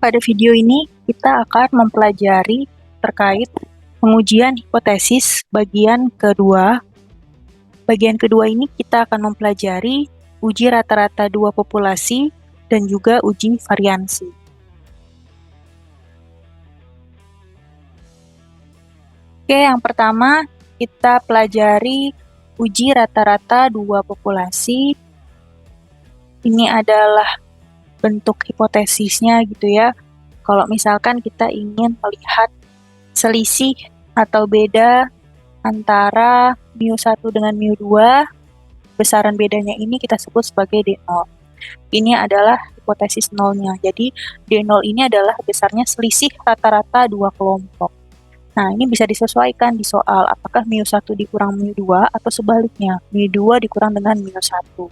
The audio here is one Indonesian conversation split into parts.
Pada video ini, kita akan mempelajari terkait pengujian hipotesis bagian kedua. Bagian kedua ini kita akan mempelajari uji rata-rata dua populasi dan juga uji variansi. Oke, yang pertama kita pelajari uji rata-rata dua populasi. Ini adalah bentuk hipotesisnya gitu ya. Kalau misalkan kita ingin melihat selisih atau beda antara mu1 dengan mu2, besaran bedanya ini kita sebut sebagai D0. Ini adalah hipotesis nolnya. Jadi D0 ini adalah besarnya selisih rata-rata dua kelompok. Nah, ini bisa disesuaikan di soal apakah mu1 dikurang mu2 atau sebaliknya, mu2 dikurang dengan mu1.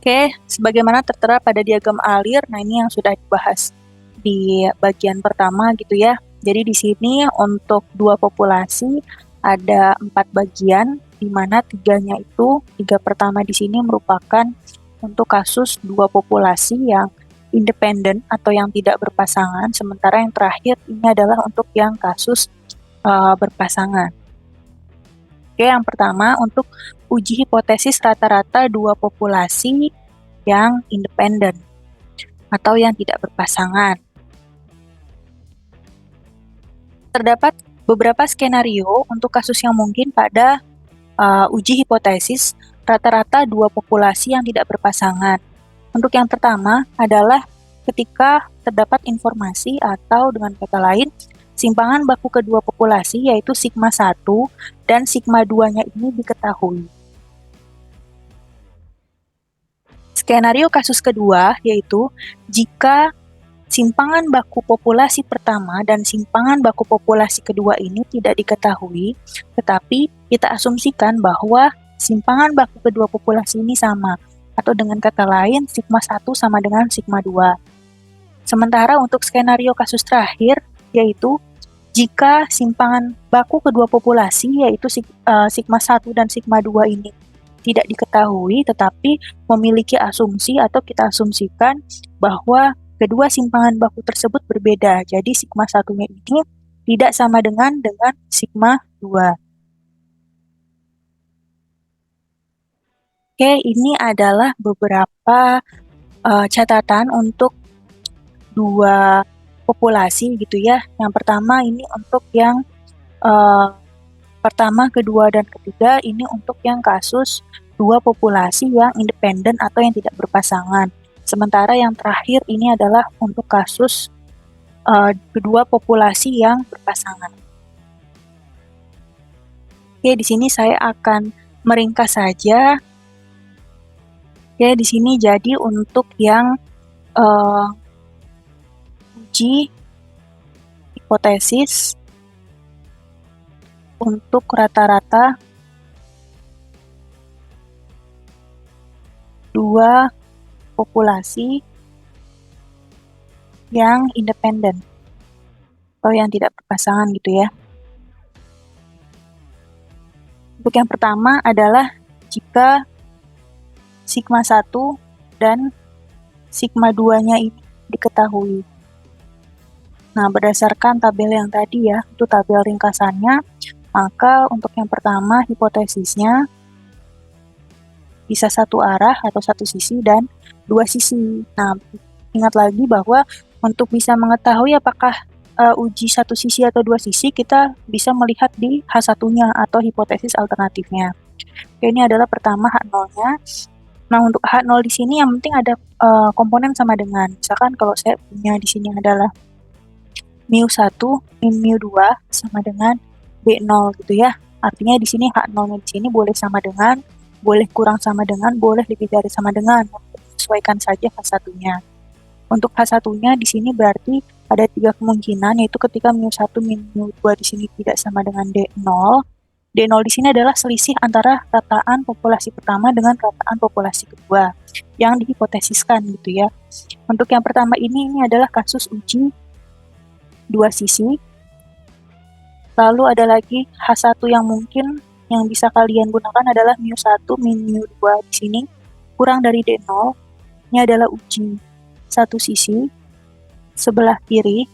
Oke, sebagaimana tertera pada diagram alir, nah ini yang sudah dibahas di bagian pertama gitu ya. Jadi di sini untuk dua populasi ada 4 bagian, di mana tiga pertama di sini merupakan untuk kasus dua populasi yang independen atau yang tidak berpasangan, sementara yang terakhir ini adalah untuk yang kasus berpasangan. Oke, yang pertama untuk uji hipotesis rata-rata dua populasi yang independen atau yang tidak berpasangan. Terdapat beberapa skenario untuk kasus yang mungkin pada uji hipotesis rata-rata dua populasi yang tidak berpasangan. Untuk yang pertama adalah ketika terdapat informasi atau dengan kata lain, simpangan baku kedua populasi yaitu sigma 1 dan sigma 2-nya ini diketahui. Skenario kasus kedua yaitu jika simpangan baku populasi pertama dan simpangan baku populasi kedua ini tidak diketahui, tetapi kita asumsikan bahwa simpangan baku kedua populasi ini sama, atau dengan kata lain, sigma 1 sama dengan sigma 2. Sementara untuk skenario kasus terakhir, yaitu jika simpangan baku kedua populasi, yaitu sigma 1 dan sigma 2 ini tidak diketahui, tetapi memiliki asumsi atau kita asumsikan bahwa kedua simpangan baku tersebut berbeda. Jadi sigma 1-nya ini tidak sama dengan sigma 2. Oke, ini adalah beberapa catatan untuk dua populasi gitu ya. Yang pertama ini untuk yang pertama, kedua, dan ketiga ini untuk yang kasus dua populasi yang independen atau yang tidak berpasangan. Sementara yang terakhir ini adalah untuk kasus kedua populasi yang berpasangan. Oke, di sini saya akan meringkas saja. Oke, di sini jadi untuk yang uji hipotesis untuk rata-rata dua populasi yang independen atau yang tidak berpasangan gitu ya. Untuk yang pertama adalah jika sigma 1 dan sigma 2-nya ini diketahui. Nah, berdasarkan tabel yang tadi ya, itu tabel ringkasannya, maka untuk yang pertama hipotesisnya bisa satu arah atau satu sisi dan dua sisi. Nah, ingat lagi bahwa untuk bisa mengetahui apakah uji satu sisi atau dua sisi, kita bisa melihat di H1-nya atau hipotesis alternatifnya. Oke, ini adalah pertama H0-nya. Nah, untuk H0 di sini yang penting ada komponen sama dengan. Misalkan kalau saya punya di sini adalah mu1 min mu2 sama dengan B0 gitu ya. Artinya di sini H0-nya di sini boleh sama dengan, boleh kurang sama dengan, boleh lebih dari sama dengan. Sesuaikan saja H1-nya. Untuk H1-nya di sini berarti ada 3 kemungkinan, yaitu ketika mu1 min mu2 di sini tidak sama dengan D0. D0 di sini adalah selisih antara rataan populasi pertama dengan rataan populasi kedua yang dihipotesiskan gitu ya. Untuk yang pertama ini adalah kasus uji dua sisi. Lalu ada lagi H1 yang mungkin yang bisa kalian gunakan adalah mu1 min mu2 di sini. kurang dari D0, ini adalah uji satu sisi sebelah kiri,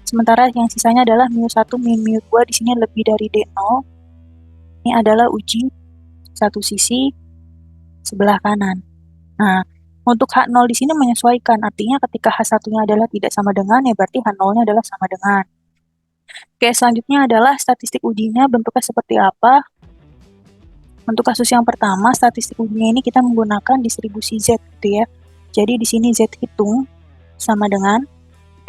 sementara yang sisanya adalah mu1 min mu2 di sini lebih dari D0. Ini adalah uji satu sisi sebelah kanan. Nah, untuk H0 di sini menyesuaikan, artinya ketika H1-nya adalah tidak sama dengan, ya berarti H0-nya adalah sama dengan. Oke, selanjutnya adalah statistik ujinya bentuknya seperti apa. Untuk kasus yang pertama, statistik ujinya ini kita menggunakan distribusi Z gitu ya. Jadi di sini Z hitung sama dengan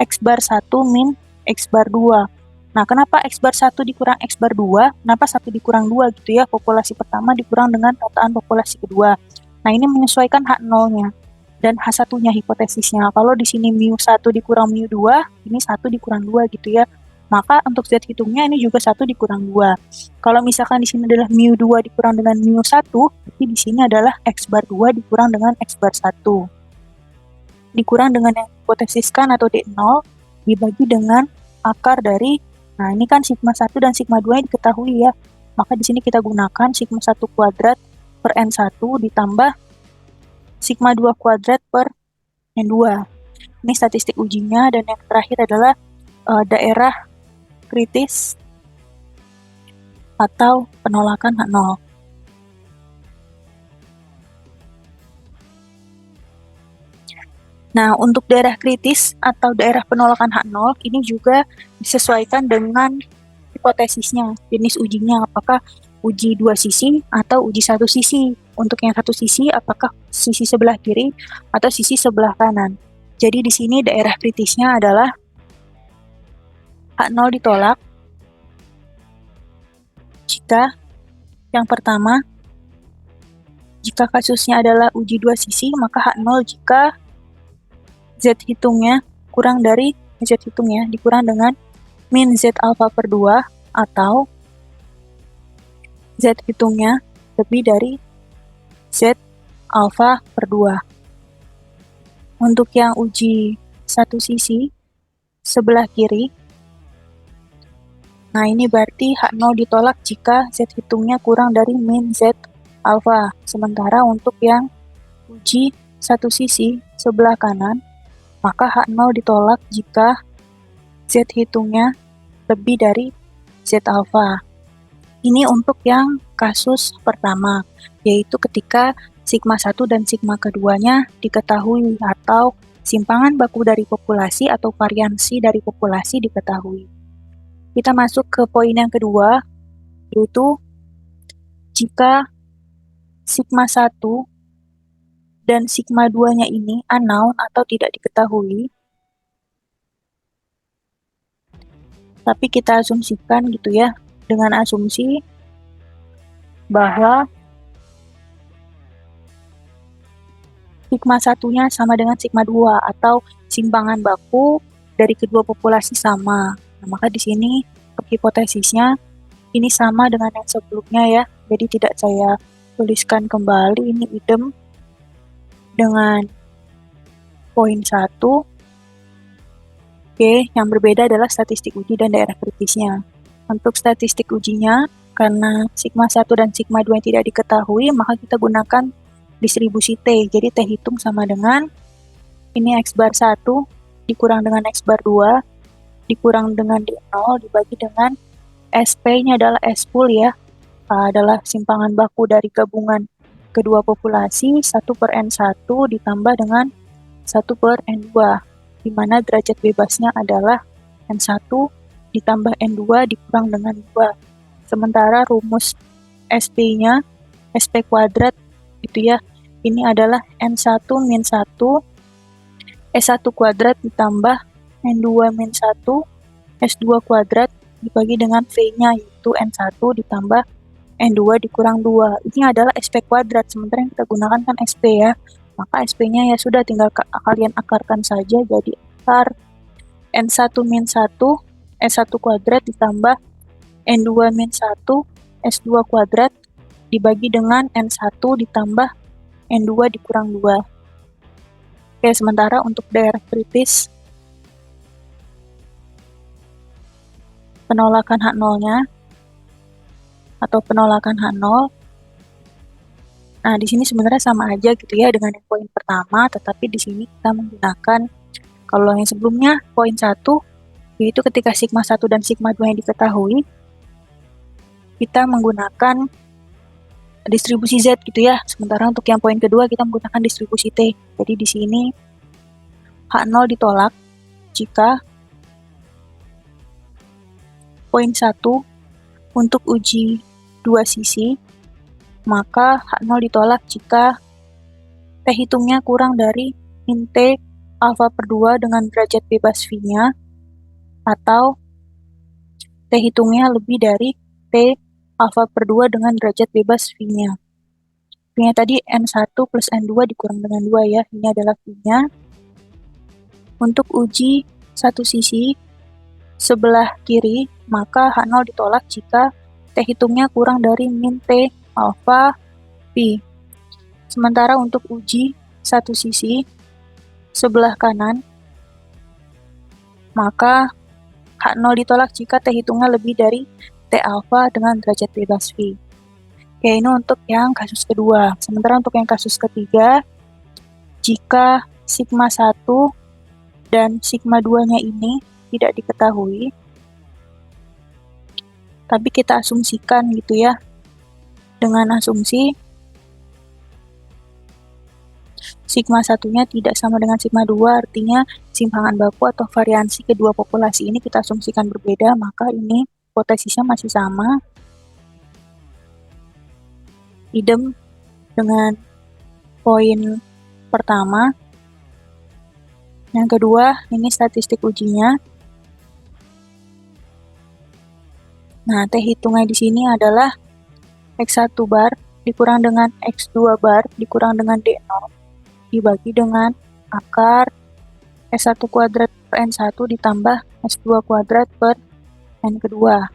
X bar 1 min X bar 2. Nah, kenapa X bar 1 dikurang X bar 2? Kenapa 1 dikurang 2 gitu ya? Populasi pertama dikurang dengan rataan populasi kedua. Nah, ini menyesuaikan H0-nya dan H1-nya hipotesisnya. Kalau di sini mu1 dikurang mu2, ini 1 dikurang 2 gitu ya. Maka untuk Z hitungnya ini juga 1 dikurang 2. Kalau misalkan di sini adalah mu2 dikurang dengan mu1, berarti di sini adalah X bar 2 dikurang dengan X bar 1. Dikurang dengan yang hipotesiskan atau D0, dibagi dengan akar dari, nah ini kan sigma 1 dan sigma 2 diketahui ya. Maka di sini kita gunakan sigma 1 kuadrat per N1 ditambah sigma 2 kuadrat per N2. Ini statistik ujinya, dan yang terakhir adalah daerah kritis atau penolakan H0. Nah, untuk daerah kritis atau daerah penolakan H0 ini juga disesuaikan dengan hipotesisnya, jenis ujinya, apakah uji dua sisi atau uji satu sisi. Untuk yang satu sisi, apakah sisi sebelah kiri atau sisi sebelah kanan. Jadi di sini daerah kritisnya adalah H0 ditolak jika yang pertama, jika kasusnya adalah uji dua sisi, maka H0 jika Z hitungnya kurang dari Z hitungnya dikurang dengan min Z alpha per 2 atau Z hitungnya lebih dari Z alpha per 2. Untuk yang uji satu sisi sebelah kiri, nah ini berarti H0 ditolak jika Z hitungnya kurang dari min Z alpha. Sementara untuk yang uji satu sisi sebelah kanan, maka H0 ditolak jika Z hitungnya lebih dari Z alpha. Ini untuk yang kasus pertama, yaitu ketika sigma 1 dan sigma keduanya diketahui atau simpangan baku dari populasi atau variansi dari populasi diketahui. Kita masuk ke poin yang kedua, yaitu jika sigma 1 dan sigma 2-nya ini unknown atau tidak diketahui, tapi kita asumsikan gitu ya, dengan asumsi bahwa sigma 1-nya sama dengan sigma 2 atau simpangan baku dari kedua populasi sama. Nah, maka di sini hipotesisnya ini sama dengan yang sebelumnya ya. Jadi tidak saya tuliskan kembali, ini idem dengan poin 1. Oke, yang berbeda adalah statistik uji dan daerah kritisnya. Untuk statistik ujinya, karena sigma 1 dan sigma 2 yang tidak diketahui, maka kita gunakan distribusi T. Jadi T hitung sama dengan, ini X bar 1 dikurang dengan X bar 2, dikurang dengan D0, dibagi dengan SP-nya adalah S pool ya, adalah simpangan baku dari gabungan kedua populasi, 1 per N1 ditambah dengan 1 per N2. Di mana derajat bebasnya adalah N1 ditambah N2 dikurang dengan 2. Sementara rumus SP-nya, SP kuadrat itu ya, ini adalah N1 min 1, S1 kuadrat ditambah N2 min 1, S2 kuadrat dibagi dengan V-nya, yaitu N1 ditambah N2 dikurang 2. Ini adalah SP kuadrat, sementara yang kita gunakan kan SP ya. Maka SP-nya ya sudah tinggal kalian akarkan saja, jadi akar N1 min 1, S1 kuadrat ditambah N2 min 1, S2 kuadrat dibagi dengan N1 ditambah N2 dikurang 2. Oke, sementara untuk daerah kritis, penolakan H0-nya atau penolakan H0, Nah, di sini sebenarnya sama aja gitu ya dengan yang poin pertama, tetapi di sini kita menggunakan, kalau yang sebelumnya poin 1, yaitu ketika sigma 1 dan sigma 2 yang diketahui, kita menggunakan distribusi Z gitu ya. Sementara untuk yang poin kedua kita menggunakan distribusi T. Jadi di sini H0 ditolak jika poin 1 untuk uji dua sisi, maka H0 ditolak jika T hitungnya kurang dari min T alfa per 2 dengan derajat bebas V-nya, atau T hitungnya lebih dari T alfa per 2 dengan derajat bebas V-nya. V-nya tadi N1 plus N2 dikurang dengan 2 ya, ini adalah V-nya. Untuk uji satu sisi sebelah kiri, maka H0 ditolak jika T hitungnya kurang dari min T alfa V. Sementara untuk uji satu sisi sebelah kanan, maka H0 ditolak jika T hitungnya lebih dari T alfa dengan derajat bebas V. Oke, ini untuk yang kasus kedua. Sementara untuk yang kasus ketiga, jika sigma 1 dan sigma 2-nya ini tidak diketahui, tapi kita asumsikan gitu ya, dengan asumsi sigma 1-nya tidak sama dengan sigma 2, artinya simpangan baku atau variansi kedua populasi ini kita asumsikan berbeda, maka ini hipotesisnya masih sama. Idem dengan poin pertama. Yang kedua, ini statistik ujinya. Nah, T hitungnya di sini adalah X1 bar dikurang dengan X2 bar dikurang dengan D0 dibagi dengan akar S1 kuadrat per N1 ditambah S2 kuadrat per N kedua.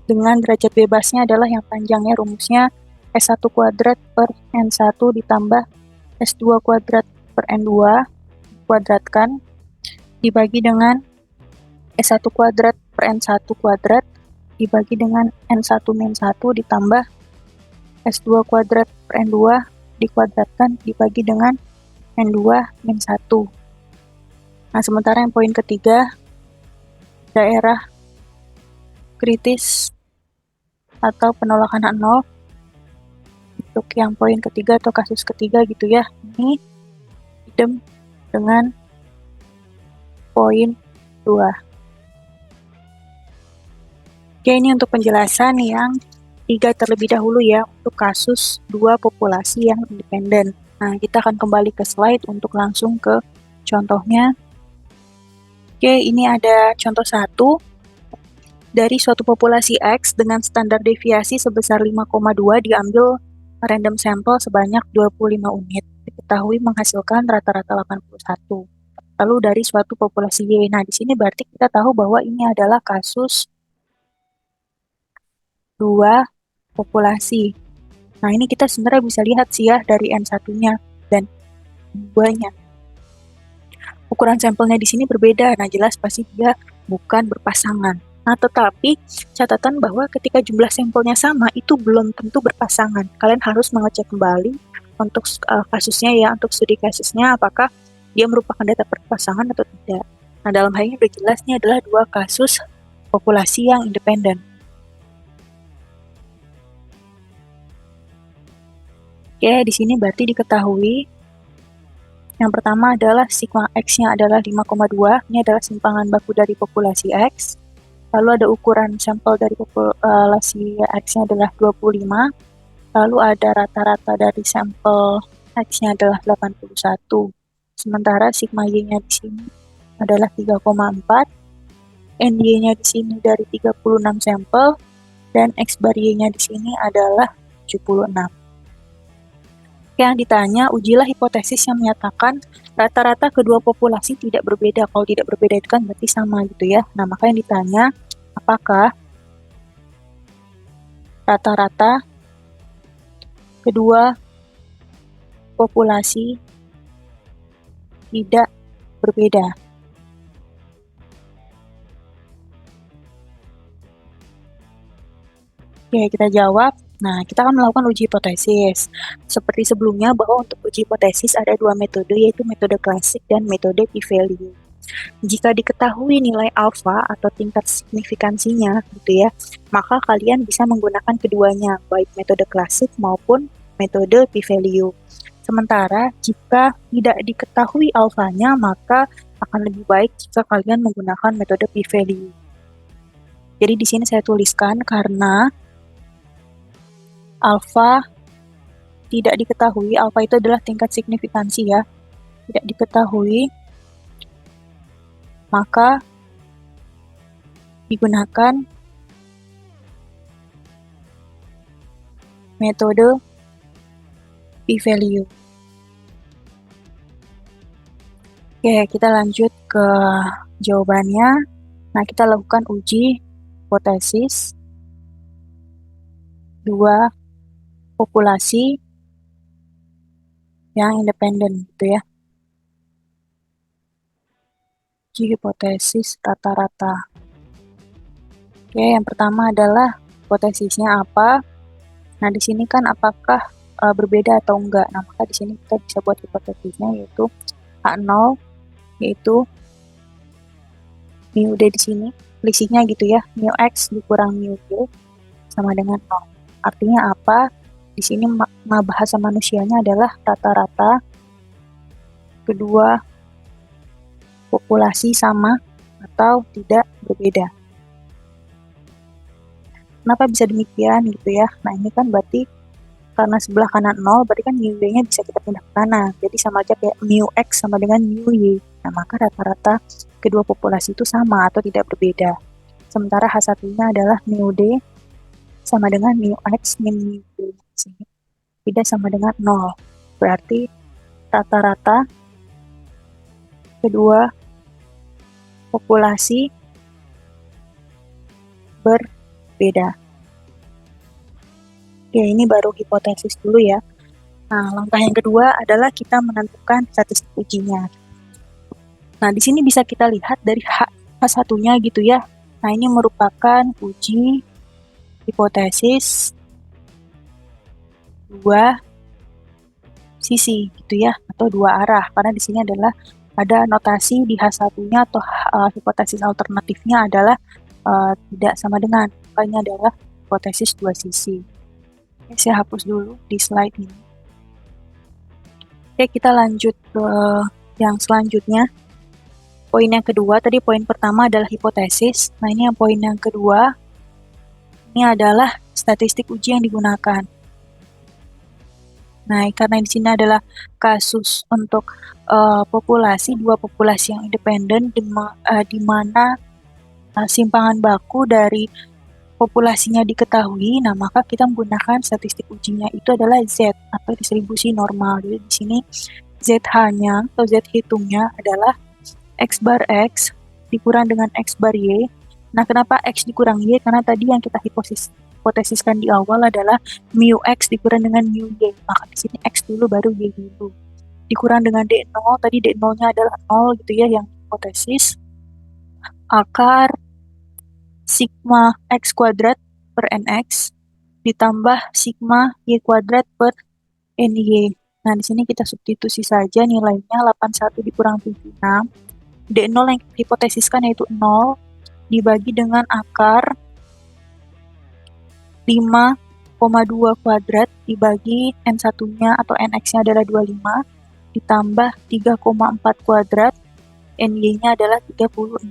Dengan derajat bebasnya adalah yang panjangnya, rumusnya S1 kuadrat per N1 ditambah S2 kuadrat per N2 kuadratkan dibagi dengan S1 kuadrat per N1 kuadrat dibagi dengan N1 min 1 ditambah S2 kuadrat per N2 dikuadratkan dibagi dengan N2 min 1. Nah, sementara yang poin ketiga, daerah kritis atau penolakan H0, untuk yang poin ketiga atau kasus ketiga gitu ya, ini idem dengan poin 2. Oke, ini untuk penjelasan yang 3 terlebih dahulu ya, untuk kasus 2 populasi yang independen. Nah, kita akan kembali ke slide untuk langsung ke contohnya. Oke, ini ada contoh 1. Dari suatu populasi X dengan standar deviasi sebesar 5,2 diambil random sampel sebanyak 25 unit. Diketahui menghasilkan rata-rata 81. Lalu dari suatu populasi Y. Nah, di sini berarti kita tahu bahwa ini adalah kasus 2 populasi. Nah, ini kita sebenarnya bisa lihat sih ya dari N1-nya dan N2-nya. Ukuran sampelnya di sini berbeda. Nah, jelas pasti dia bukan berpasangan. Nah, tetapi catatan bahwa ketika jumlah sampelnya sama, itu belum tentu berpasangan. Kalian harus mengecek kembali untuk kasusnya ya, untuk studi kasusnya, apakah dia merupakan data berpasangan atau tidak. Nah, dalam hal ini sudah jelas ini adalah 2 kasus populasi yang independen. Oke, di sini berarti diketahui yang pertama adalah sigma X-nya adalah 5,2, ini adalah simpangan baku dari populasi X. Lalu ada ukuran sampel dari populasi X-nya adalah 25. Lalu ada rata-rata dari sampel X-nya adalah 81. Sementara sigma Y-nya di sini adalah 3,4. NY-nya di sini dari 36 sampel dan X bar Y-nya di sini adalah 76. Yang ditanya, ujilah hipotesis yang menyatakan rata-rata kedua populasi tidak berbeda. Kalau tidak berbeda itu kan berarti sama gitu ya. Nah, maka yang ditanya, apakah rata-rata kedua populasi tidak berbeda? Oke, kita jawab. Nah, kita akan melakukan uji hipotesis. Seperti sebelumnya, bahwa untuk uji hipotesis ada dua metode, yaitu metode klasik dan metode p-value. Jika diketahui nilai alfa atau tingkat signifikansinya, gitu ya, maka kalian bisa menggunakan keduanya, baik metode klasik maupun metode p-value. Sementara jika tidak diketahui alfanya, maka akan lebih baik jika kalian menggunakan metode p-value. Jadi di sini saya tuliskan karena alfa tidak diketahui, alfa itu adalah tingkat signifikansi ya, tidak diketahui, maka digunakan metode p-value. Oke, kita lanjut ke jawabannya. Nah, kita lakukan uji hipotesis dua populasi yang independen, gitu ya. Uji hipotesis rata-rata. Oke, yang pertama adalah hipotesisnya apa. Nah, di sini kan apakah berbeda atau enggak. Nah, maka di sini kita bisa buat hipotesisnya, yaitu H0, yaitu mu D di sini, selisihnya gitu ya, mu X dikurang mu Y sama dengan 0. Artinya apa? Di sini bahasa manusianya adalah rata-rata kedua populasi sama atau tidak berbeda. Kenapa bisa demikian gitu ya? Nah, ini kan berarti karena sebelah kanan 0, berarti kan mu Y-nya bisa kita pindah ke kanan. Jadi sama aja kayak mu X sama dengan mu Y. Nah, maka rata-rata kedua populasi itu sama atau tidak berbeda. Sementara H1-nya adalah mu D sama dengan mu X min mu Y. Tidak sama dengan 0. Berarti rata-rata kedua populasi berbeda. Oke, ini baru hipotesis dulu ya. Nah, langkah yang kedua adalah kita menentukan statistik ujinya. Nah, di sini bisa kita lihat dari H1-nya gitu ya. Nah, ini merupakan uji hipotesis dua sisi gitu ya, atau dua arah. Karena di sini adalah ada notasi di H1-nya atau hipotesis alternatifnya adalah tidak sama dengan. Makanya adalah hipotesis dua sisi. Oke, saya hapus dulu di slide ini. Oke, kita lanjut ke yang selanjutnya. Poin yang kedua, tadi poin pertama adalah hipotesis. Nah, ini yang poin yang kedua, ini adalah statistik uji yang digunakan. Nah, karena di sini adalah kasus untuk dua populasi yang independen, di mana simpangan baku dari populasinya diketahui, nah maka kita menggunakan statistik ujinya itu adalah Z atau distribusi normal. Jadi di sini ZH-nya atau Z hitungnya adalah X bar X dikurang dengan X bar Y. Nah, kenapa X dikurang Y? Karena tadi yang kita hipotesiskan di awal adalah mu X dikurang dengan mu Y. Maka di sini X dulu baru Y dulu. Dikurang dengan D0, tadi D0-nya adalah 0 gitu ya yang hipotesis. Akar sigma X kuadrat per NX ditambah sigma Y kuadrat per NY. Nah, di sini kita substitusi saja nilainya 81 dikurang 76. D0 yang hipotesiskan yaitu 0 dibagi dengan akar 5,2 kuadrat dibagi N1-nya atau NX-nya adalah 25 ditambah 3,4 kuadrat, NY-nya adalah 36.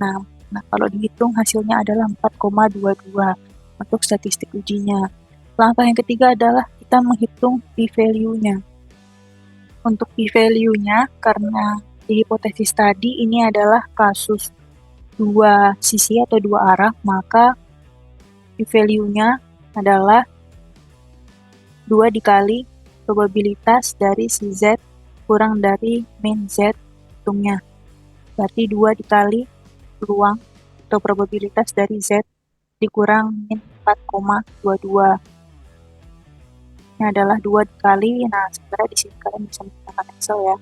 Nah, kalau dihitung hasilnya adalah 4,22 untuk statistik ujinya. Langkah yang ketiga adalah kita menghitung p-value-nya. Untuk p-value-nya, karena di hipotesis tadi ini adalah kasus dua sisi atau dua arah, maka p-value-nya adalah 2 dikali probabilitas dari si Z kurang dari min Z hitungnya. Berarti 2 dikali peluang atau probabilitas dari Z dikurang min 4,22. Ini adalah 2 dikali, nah sebenarnya di sini kalian bisa menggunakan Excel ya.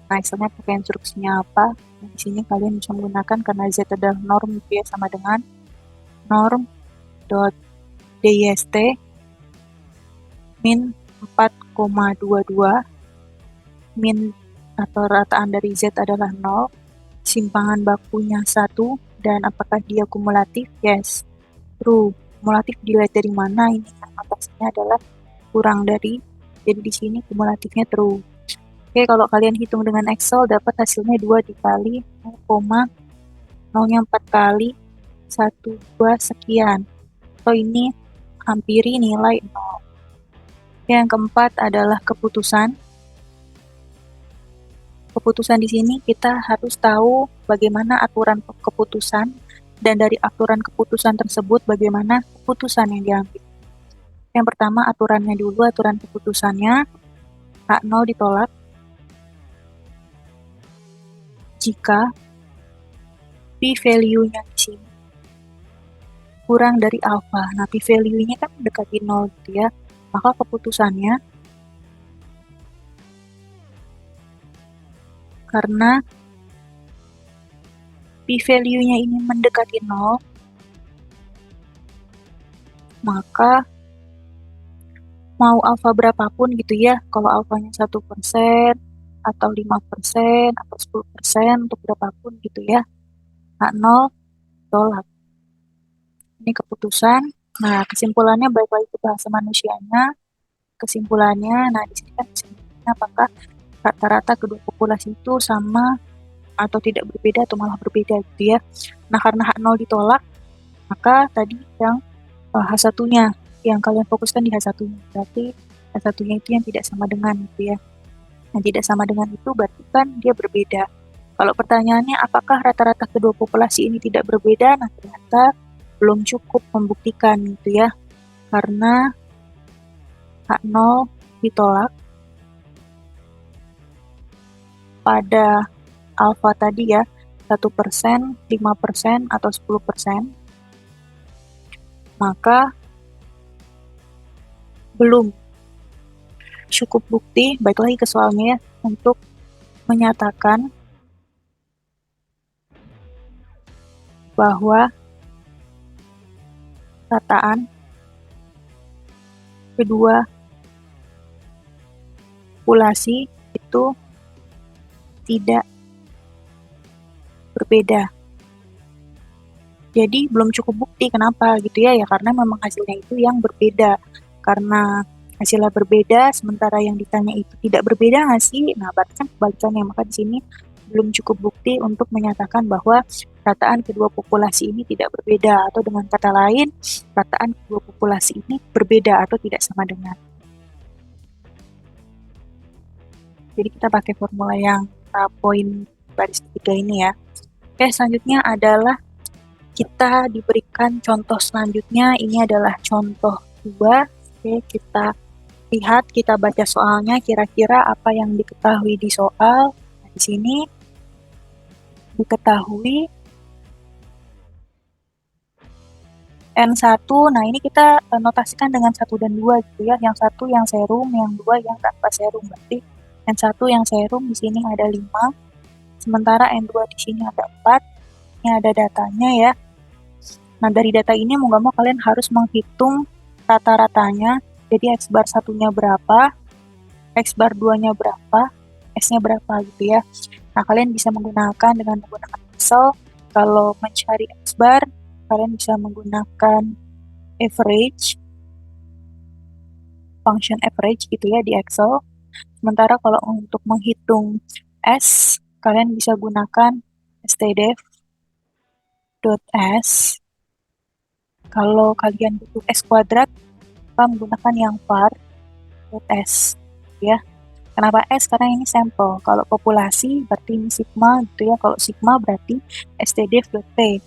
Nah, Excelnya pakai instruksinya apa? Nah, di sini kalian bisa menggunakan karena Z adalah norm ya, sama dengan norm.dyst min 4,22, min atau rataan dari Z adalah 0, simpangan bakunya 1, dan apakah dia kumulatif? Yes, true. Kumulatif dilihat dari mana? Ini atasnya adalah kurang dari, jadi di sini kumulatifnya true. Oke, kalau kalian hitung dengan Excel dapat hasilnya 2 dikali 0,0-nya 4 kali 1, 2, sekian. So ini hampiri nilai 0. Yang keempat adalah keputusan. Keputusan di sini kita harus tahu bagaimana aturan keputusan, dan dari aturan keputusan tersebut bagaimana keputusan yang diambil. Yang pertama aturannya dulu, aturan keputusannya H0 ditolak jika p-value-nya di sini kurang dari alfa. Nah, p-value-nya kan mendekati 0 gitu ya. Maka keputusannya karena p-value-nya ini mendekati 0, maka mau alfa berapapun gitu ya, kalau alfanya 1% atau 5% atau 10% untuk berapapun gitu ya, H0 tolak. Ini keputusan. Nah, kesimpulannya balik lagi ke bahasa manusianya. Kesimpulannya, nah di sini kan kesimpulannya apakah rata-rata kedua populasi itu sama atau tidak berbeda atau malah berbeda gitu ya. Nah, karena H0 ditolak, maka tadi yang H1-nya, yang kalian fokuskan di H1-nya, berarti H1-nya itu yang tidak sama dengan gitu ya. Yang tidak sama dengan itu berarti kan dia berbeda. Kalau pertanyaannya apakah rata-rata kedua populasi ini tidak berbeda, nah ternyata belum cukup membuktikan gitu ya. Karena H0 ditolak pada alfa tadi ya, 1%, 5%, atau 10%, maka belum cukup bukti, baik lagi ke soalnya ya, untuk menyatakan bahwa rataan kedua populasi itu tidak berbeda. Jadi belum cukup bukti, kenapa gitu ya? Ya karena memang hasilnya itu yang berbeda. Karena hasilnya berbeda, sementara yang ditanya itu tidak berbeda nggak sih? Nah, berarti kan kebalikannya. Maka di sini belum cukup bukti untuk menyatakan bahwa rataan kedua populasi ini tidak berbeda. Atau dengan kata lain, rataan kedua populasi ini berbeda atau tidak sama dengan. Jadi kita pakai formula yang poin baris ketiga ini ya. Oke, selanjutnya adalah kita diberikan contoh selanjutnya. Ini adalah contoh 2. Oke, kita lihat, kita baca soalnya, kira-kira apa yang diketahui di soal. Nah, di sini diketahui N1, nah ini kita notasikan dengan 1 dan 2 gitu ya. Yang 1 yang serum, yang 2 yang tanpa serum. Berarti N1 yang serum di sini ada 5, sementara N2 di sini ada 4. Ini ada datanya ya. Nah, dari data ini mau nggak mau kalian harus menghitung rata-ratanya. Jadi X bar 1-nya berapa, X bar 2-nya berapa, S-nya berapa gitu ya. Nah, kalian bisa menggunakan dengan menggunakan Excel. Kalau mencari X bar, kalian bisa menggunakan average, function average gitu ya di Excel. Sementara kalau untuk menghitung S, kalian bisa gunakan stdef.s. Kalau kalian butuh S kuadrat, kita menggunakan yang var.s ya. Kenapa S? Karena ini sampel. Kalau populasi berarti ini sigma gitu ya. Kalau sigma berarti stdef.p.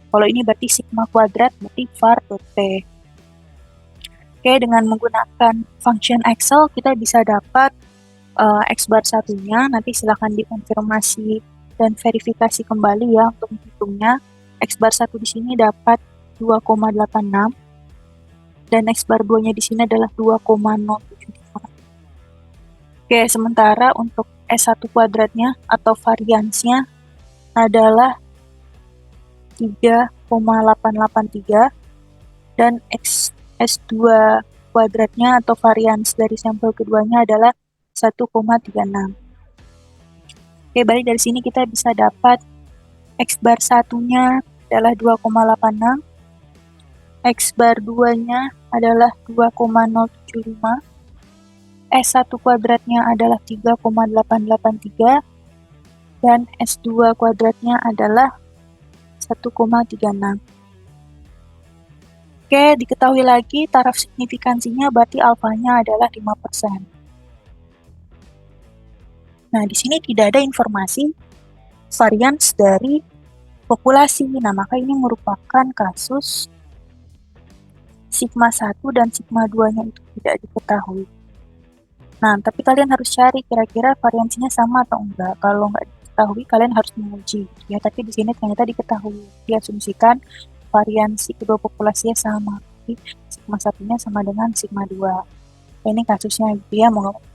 Kalau ini berarti sigma kuadrat berarti var.p. Oke, dengan menggunakan function Excel kita bisa dapat X bar 1-nya. Nanti silahkan dikonfirmasi dan verifikasi kembali ya untuk menghitungnya. X bar 1 di sini dapat 2,86 dan X bar 2-nya di sini adalah 2,075. Oke, sementara untuk S1 kuadratnya atau variansnya adalah 3,883 dan S2 kuadratnya atau varians dari sampel keduanya adalah 1,36. Oke, balik dari sini kita bisa dapat X bar satunya adalah 2,86, X bar 2-nya adalah 2,075, S1 kuadratnya adalah 3,883, dan S2 kuadratnya adalah 1,36. Oke, diketahui lagi taraf signifikansinya berarti alfanya adalah 5%. Nah, di sini tidak ada informasi varians dari populasi. Nah, maka ini merupakan kasus sigma 1 dan sigma 2-nya itu tidak diketahui. Nah, tapi kalian harus cari kira-kira variansinya sama atau enggak. Kalau nggak diketahui, kalian harus menguji. Ya, tapi di sini ternyata diketahui. Diasumsikan variansi kedua populasinya sama. Jadi, sigma 1-nya sama dengan sigma 2. Ini kasusnya gitu ya, mau nggak mau.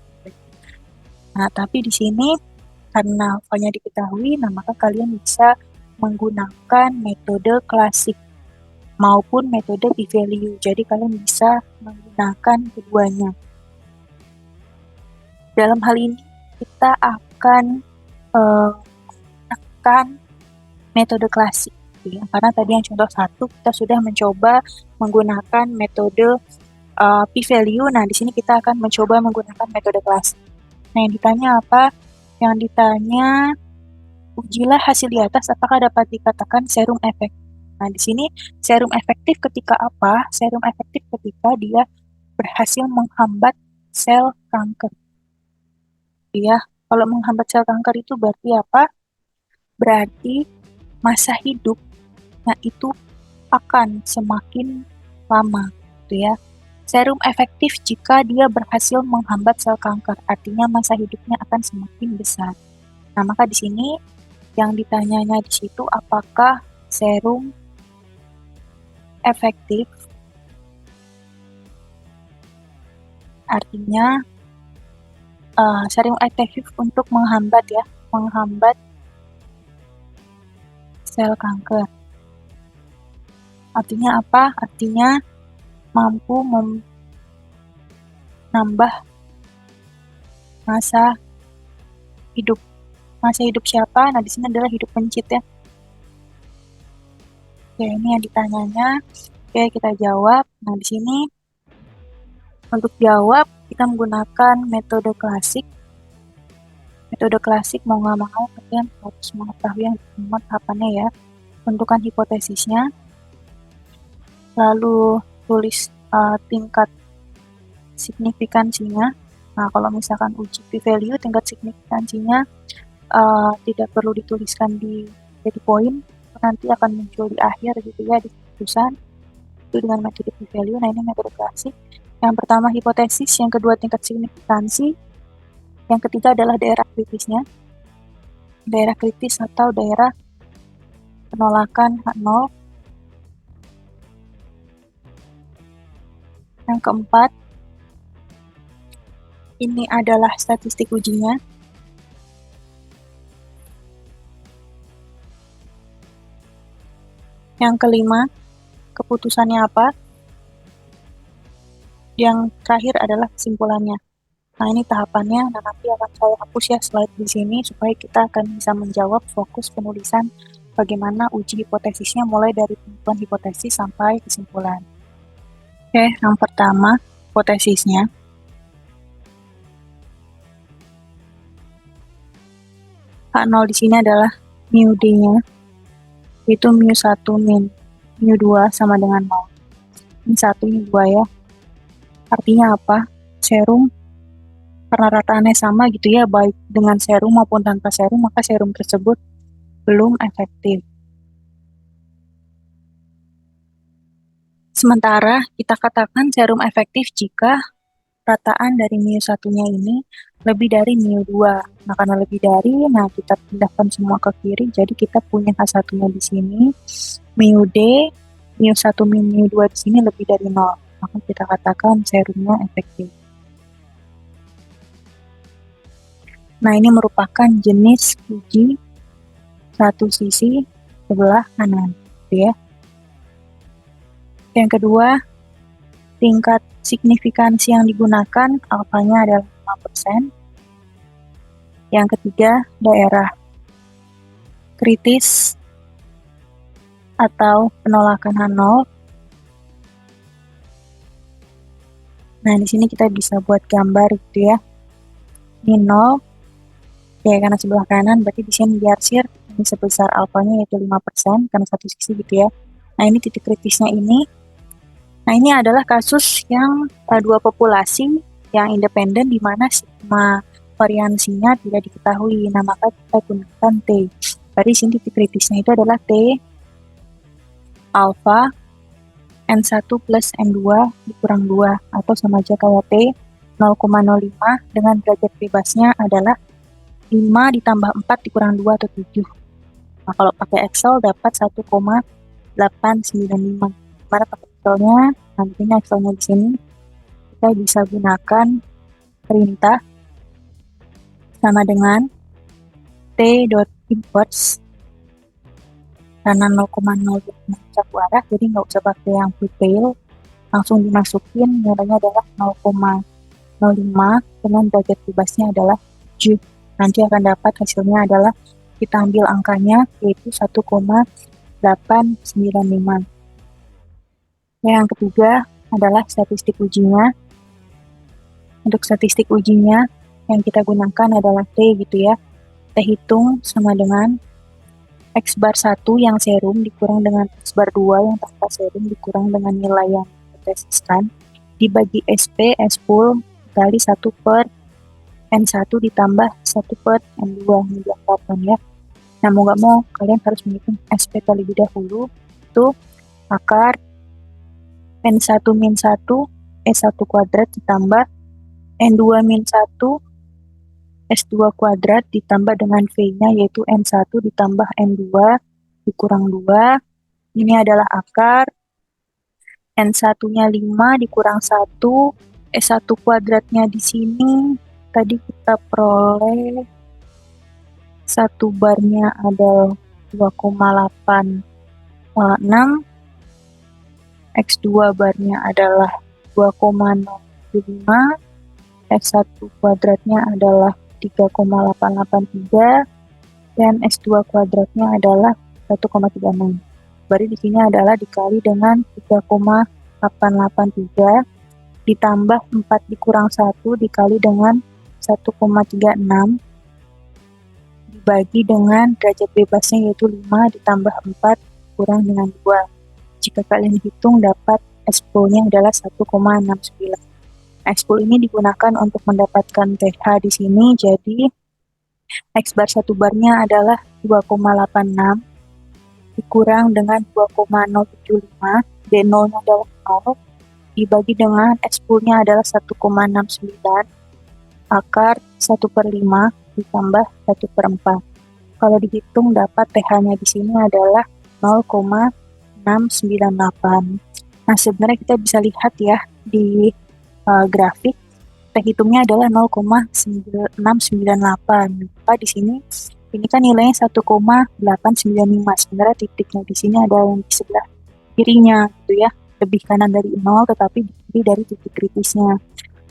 Nah, tapi di sini karena alfanya diketahui, nah maka kalian bisa menggunakan metode klasik maupun metode p-value. Jadi kalian bisa menggunakan keduanya. Dalam hal ini kita akan menggunakan metode klasik. Ya. Karena tadi yang contoh 1 kita sudah mencoba menggunakan metode p-value. Nah, di sini kita akan mencoba menggunakan metode klasik. Nah, yang ditanya apa? Yang ditanya, ujilah hasil di atas apakah dapat dikatakan serum efektif. Nah, di sini serum efektif ketika apa? Serum efektif ketika dia berhasil menghambat sel kanker. Ya, kalau menghambat sel kanker itu berarti apa? Berarti masa hidupnya itu akan semakin lama, gitu ya. Serum efektif jika dia berhasil menghambat sel kanker, artinya masa hidupnya akan semakin besar. Nah, maka di sini yang ditanyanya di situ apakah serum efektif, artinya serum efektif untuk menghambat sel kanker. Artinya apa? Artinya mampu menambah masa hidup. Masa hidup siapa? Nah, di sini adalah hidup pencit ya. Oke, ini yang ditanyanya. Oke, kita jawab. Nah, di sini untuk jawab kita menggunakan metode klasik. Metode klasik mau nggak mau kalian harus mengetahui yang tahapannya ya. Tentukan hipotesisnya, lalu tulis tingkat signifikansinya. Nah, kalau misalkan uji p-value, tingkat signifikansinya tidak perlu dituliskan di jadi poin, nanti akan muncul di akhir gitu ya, di keputusan. Itu dengan metode p-value. Nah, ini metode klasik. Yang pertama hipotesis, yang kedua tingkat signifikansi, yang ketiga adalah daerah kritisnya. Daerah kritis atau daerah penolakan H0. Yang keempat, ini adalah statistik ujinya. Yang kelima, keputusannya apa? Yang terakhir adalah kesimpulannya. Nah, ini tahapannya. Nah, nanti akan saya hapus ya slide di sini supaya kita akan bisa menjawab fokus penulisan bagaimana uji hipotesisnya mulai dari penentuan hipotesis sampai kesimpulan. Oke, yang pertama, hipotesisnya. H0 di sini adalah mu D-nya, itu mu1 min mu2 sama dengan 0. Ini 1, ini 2 ya. Artinya apa? Serum, karena rataannya sama gitu ya, baik dengan serum maupun tanpa serum, maka serum tersebut belum efektif. Sementara kita katakan serum efektif jika rataan dari mu1-nya ini lebih dari mu2. Nah, karena lebih dari, nah kita pindahkan semua ke kiri, jadi kita punya H1-nya di sini, mu D, mu1 min mu2 di sini lebih dari 0. Maka kita katakan serumnya efektif. Nah, ini merupakan jenis uji satu sisi sebelah kanan, gitu ya. Yang kedua, tingkat Signifikansi yang digunakan alfanya adalah 5%. Yang ketiga, daerah kritis atau penolakan H0. Nah, di sini kita bisa buat gambar gitu ya. Ini 0, ya karena sebelah kanan, berarti di sini diarsir ini sebesar alfanya yaitu 5%, karena satu sisi gitu ya. Nah, ini titik kritisnya ini. Nah, ini adalah kasus yang dua populasi yang independen di mana sigma variansinya tidak diketahui. Nah, maka kita gunakan T. Berarti di sini titik kritisnya itu adalah T alfa N1 plus N2 dikurang 2, atau sama aja kayak T 0,05 dengan derajat bebasnya adalah 5 ditambah 4 dikurang 2 atau 7. Nah, kalau pakai Excel dapat 1,895. Gimana pakai Excelnya? Nantinya Excelnya di sini kita bisa gunakan perintah sama dengan t.inverse karena 0,0 mencakup arah, jadi nggak usah pakai yang detail, langsung dimasukin nilainya adalah 0,05 dengan derajat bebasnya adalah 7. Nanti akan dapat hasilnya adalah kita ambil angkanya yaitu 1,895. Yang ketiga adalah statistik ujinya. Untuk statistik ujinya yang kita gunakan adalah T gitu ya. Kita hitung sama dengan X bar 1 yang serum dikurang dengan X bar 2 yang tanpa serum dikurang dengan nilai yang ditesiskan dibagi SP S pool kali 1 per N1 ditambah 1 per N2 ini diangkatkan ya. Nah, mau nggak mau kalian harus menghitung SP terlebih dahulu. Itu akar N1 min 1 S1 kuadrat ditambah N2 min 1 S2 kuadrat ditambah dengan V-nya yaitu N1 ditambah N2 dikurang 2. Ini adalah akar N1-nya 5 dikurang 1. S1 kuadratnya di sini tadi kita peroleh 1 barnya adalah 2,86. X2 barnya adalah 2,05. S1 kuadratnya adalah 3,883 dan S2 kuadratnya adalah 1,36. Berarti di sini adalah dikali dengan 3,883 ditambah 4 dikurang 1 dikali dengan 1,36 dibagi dengan derajat bebasnya yaitu 5 ditambah 4 kurang dengan 2. Jika kalian hitung dapat S-nya adalah 1,69. X-pool ini digunakan untuk mendapatkan TH di sini, jadi X bar 1 barnya adalah 2,86 dikurang dengan 2,075, D0-nya adalah 0, dibagi dengan X-poolnya adalah 1,69, akar 1 per 5 ditambah 1 per 4. Kalau dihitung dapat TH-nya di sini adalah 0,698. Nah, sebenarnya kita bisa lihat ya di grafik, kita hitungnya adalah 0,698. Maka di sini ini kan nilainya 1,895. Sebenarnya titiknya di sini ada yang di sebelah kirinya gitu ya, lebih kanan dari 0 tetapi lebih dari titik kritisnya.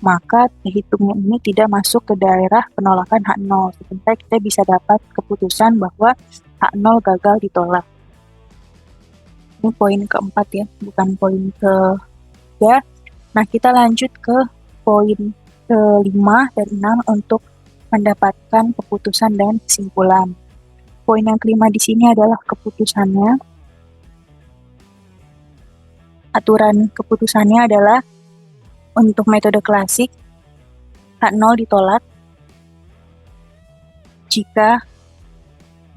Maka hitungnya ini tidak masuk ke daerah penolakan H0. Sebenarnya kita bisa dapat keputusan bahwa H0 gagal ditolak. Ini poin keempat ya, bukan poin ketiga. Nah, kita lanjut ke poin kelima dan 6 untuk mendapatkan keputusan dan kesimpulan. Poin yang kelima di sini adalah keputusannya. Aturan keputusannya adalah untuk metode klasik H0 ditolak jika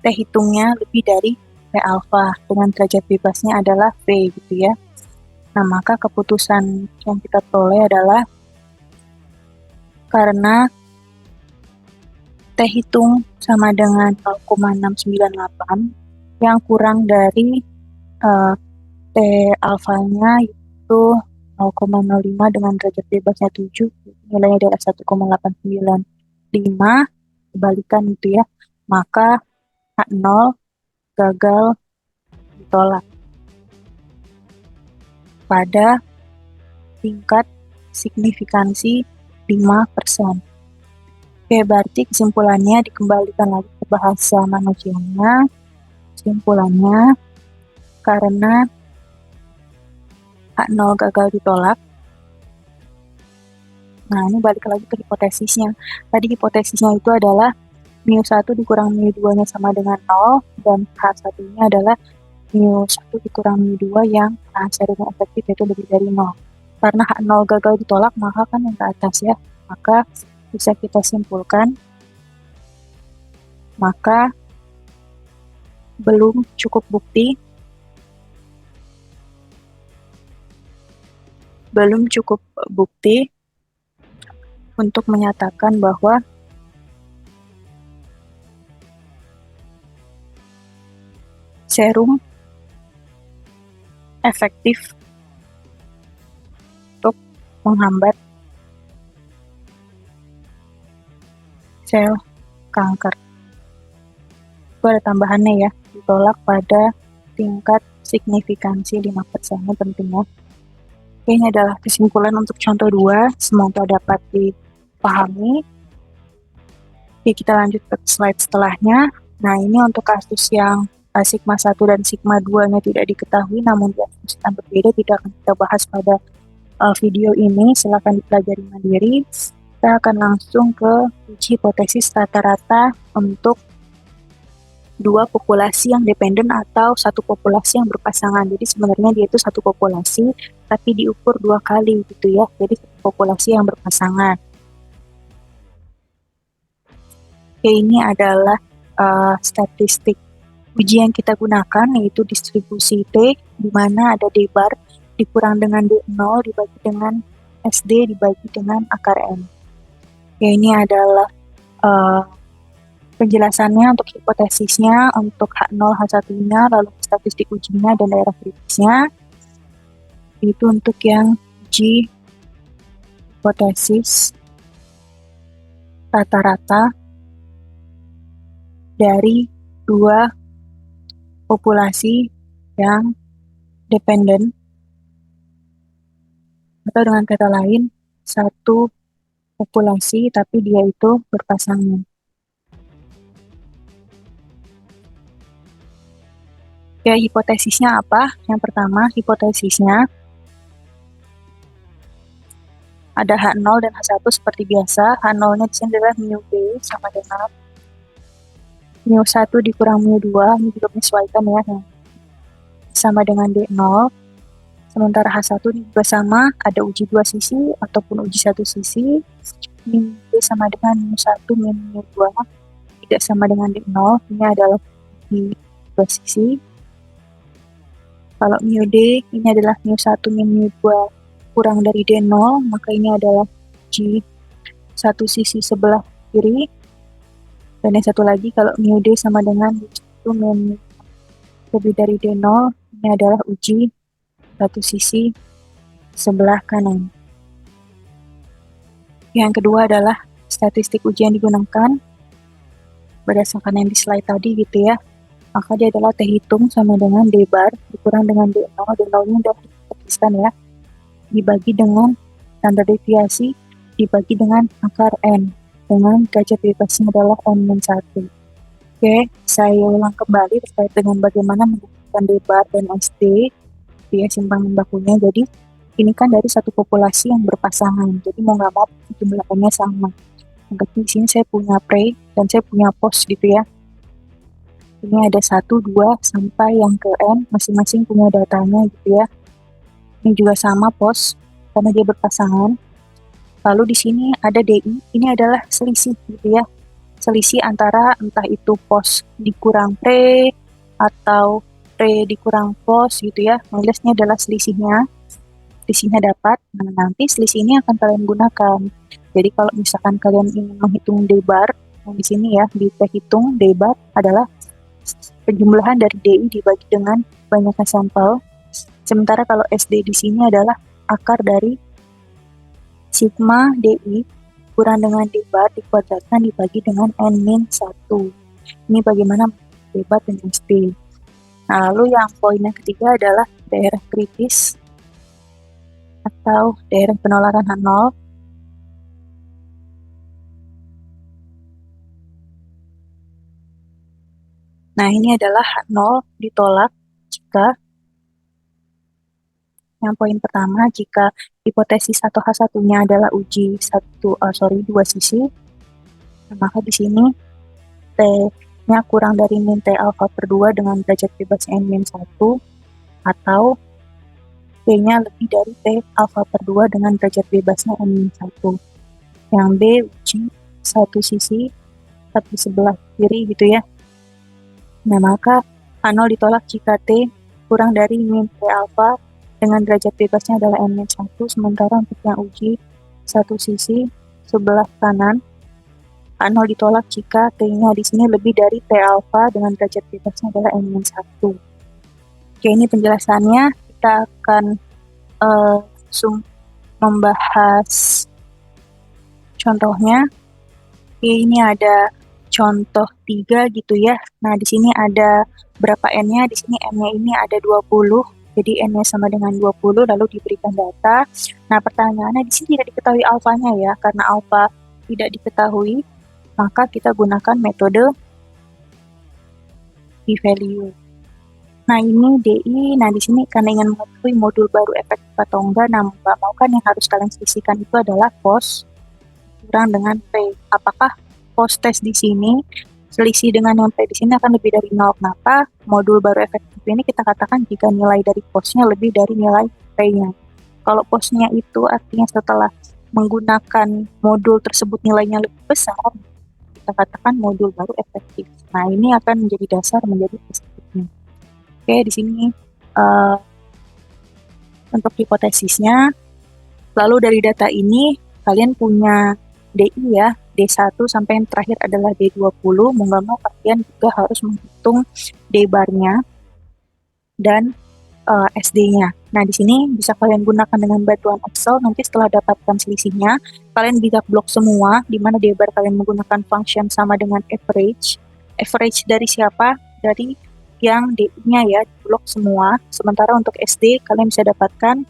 T hitungnya lebih dari P alfa dengan derajat bebasnya adalah V gitu ya. Nah, maka keputusan yang kita peroleh adalah karena T hitung sama dengan 0,698 yang kurang dari T alfanya itu 0,05 dengan derajat bebasnya 7, nilainya adalah 1,895, kebalikan itu ya, maka H0 gagal ditolak pada tingkat signifikansi 5%. Oke, berarti kesimpulannya dikembalikan lagi ke bahasa manusianya. Kesimpulannya, karena H0 gagal ditolak. Nah, ini balik lagi ke hipotesisnya. Tadi hipotesisnya itu adalah mu1 dikurang mu2-nya sama dengan 0, dan H1-nya adalah mu1 dikurang mu2 yang hasilnya efektif yaitu lebih dari 0. Karena H0 gagal ditolak, maka kan yang ke atas ya. Maka bisa kita simpulkan, maka belum cukup bukti untuk menyatakan bahwa serum efektif untuk menghambat sel kanker. Itu ada tambahannya ya, ditolak pada tingkat signifikansi 5%. Ini penting ya. Oke, ini adalah kesimpulan untuk contoh 2. Semoga dapat dipahami. Oke, kita lanjut ke slide setelahnya. Nah, ini untuk kasus yang sigma 1 dan sigma 2-nya tidak diketahui, namun diagnosiskan berbeda, tidak akan kita bahas pada video ini. Silakan dipelajari mandiri. Kita akan langsung ke uji hipotesis rata-rata untuk dua populasi yang dependen atau satu populasi yang berpasangan. Jadi sebenarnya dia itu satu populasi, tapi diukur 2 kali gitu ya. Jadi satu populasi yang berpasangan. Oke, ini adalah statistik uji yang kita gunakan, yaitu distribusi T, di mana ada D bar dikurang dengan D0 dibagi dengan SD dibagi dengan akar N. Oke, ini adalah penjelasannya untuk hipotesisnya, untuk H0, H1-nya, lalu statistik ujinya, dan daerah kritisnya. Itu untuk yang uji hipotesis rata-rata dari dua populasi yang dependen, atau dengan kata lain, satu populasi tapi dia itu berpasangan. Ya, hipotesisnya apa? Yang pertama, hipotesisnya ada H0 dan H1 seperti biasa. H0-nya di sini adalah mu B sama dengan mu1 dikurang mu2, ini juga menyesuaikan ya, sama dengan D0. Sementara H1 ini juga sama, ada uji 2 sisi ataupun uji 1 sisi. Mu B sama dengan mu1 min mu2, tidak sama dengan D0, ini adalah uji 2 sisi. Kalau mu D ini adalah mu1 min mu2 kurang dari D0, maka ini adalah uji 1 sisi sebelah kiri. Dan yang satu lagi, kalau mu D sama dengan mu1 min lebih dari D0, ini adalah uji 1 sisi sebelah kanan. Yang kedua adalah statistik uji yang digunakan berdasarkan yang di slide tadi gitu ya. Maka dia adalah T hitung sama dengan D bar dikurang dengan D0, D0-nya udah dituliskan ya, dibagi dengan standar deviasi, dibagi dengan akar N, dengan derajat bebasnya adalah N-1. Oke, saya ulang kembali terkait dengan bagaimana menggunakan D bar dan SD ya, simpangan bakunya. Jadi ini kan dari satu populasi yang berpasangan, jadi mau nggak mau jumlahnya sama. Berarti di sini saya punya pre dan saya punya post gitu ya. Ini ada 1, 2, sampai yang ke N, masing-masing punya datanya gitu ya. Ini juga sama pos, karena dia berpasangan. Lalu di sini ada DI, ini adalah selisih gitu ya. Selisih antara entah itu pos dikurang pre, atau pre dikurang pos gitu ya. Nilainya adalah selisihnya. Selisihnya dapat, nah nanti selisih ini akan kalian gunakan. Jadi kalau misalkan kalian ingin menghitung D bar, yang di sini ya, dihitung D bar adalah penjumlahan dari DI dibagi dengan banyaknya sampel. Sementara kalau SD di sini adalah akar dari sigma DI kurang dengan D bar dikuadratkan dibagi dengan N-1. Ini bagaimana D bar dan SD. Nah, lalu yang poin yang ketiga adalah daerah kritis. atau daerah penolakan H0. Nah, ini adalah H0 ditolak jika yang poin pertama, jika hipotesis atau H1-nya adalah uji dua sisi, maka di sini T-nya kurang dari min T alfa per 2 dengan derajat bebas N-1, atau T-nya lebih dari T alfa per 2 dengan derajat bebasnya N-1. Yang B, uji satu sisi, satu sebelah kiri gitu ya. Nah, maka H0 ditolak jika T kurang dari min T alfa dengan derajat bebasnya adalah N-1, sementara untuk yang uji satu sisi sebelah kanan, H0 ditolak jika T-nya di sini lebih dari T alfa dengan derajat bebasnya adalah N-1. Oke, ini penjelasannya. Kita akan langsung membahas contohnya. Oke, ini ada contoh 3 gitu ya. Nah, di sini ada berapa N-nya? Di sini N-nya ini ada 20. Jadi N-nya sama dengan 20, lalu diberikan data. Nah, pertanyaannya di sini tidak diketahui alfanya ya. Karena alfa tidak diketahui, maka kita gunakan metode p-value. Nah, ini DI. Nah, di sini karena ingin mengetahui modul baru efektif atau enggak, nah nggak mau kan yang harus kalian selisihkan itu adalah pos kurang dengan P. Apakah pos tes di sini selisih dengan yang P di sini akan lebih dari 0? Kenapa? Modul baru efektif ini kita katakan jika nilai dari posnya lebih dari nilai P-nya. Kalau posnya itu artinya setelah menggunakan modul tersebut nilainya lebih besar, kita katakan modul baru efektif. Nah, ini akan menjadi dasar menjadi efektifnya. Oke, di sini untuk hipotesisnya. Lalu dari data ini kalian punya DI ya, D1 sampai yang terakhir adalah D20. Mau nggak mau kalian juga harus menghitung D-barnya dan SD-nya. Nah, di sini bisa kalian gunakan dengan bantuan Excel. Nanti setelah dapatkan selisihnya, kalian bisa blok semua, di mana D-bar kalian menggunakan function sama dengan average. Average dari siapa? Dari yang D-nya ya, blok semua. Sementara untuk SD, kalian bisa dapatkan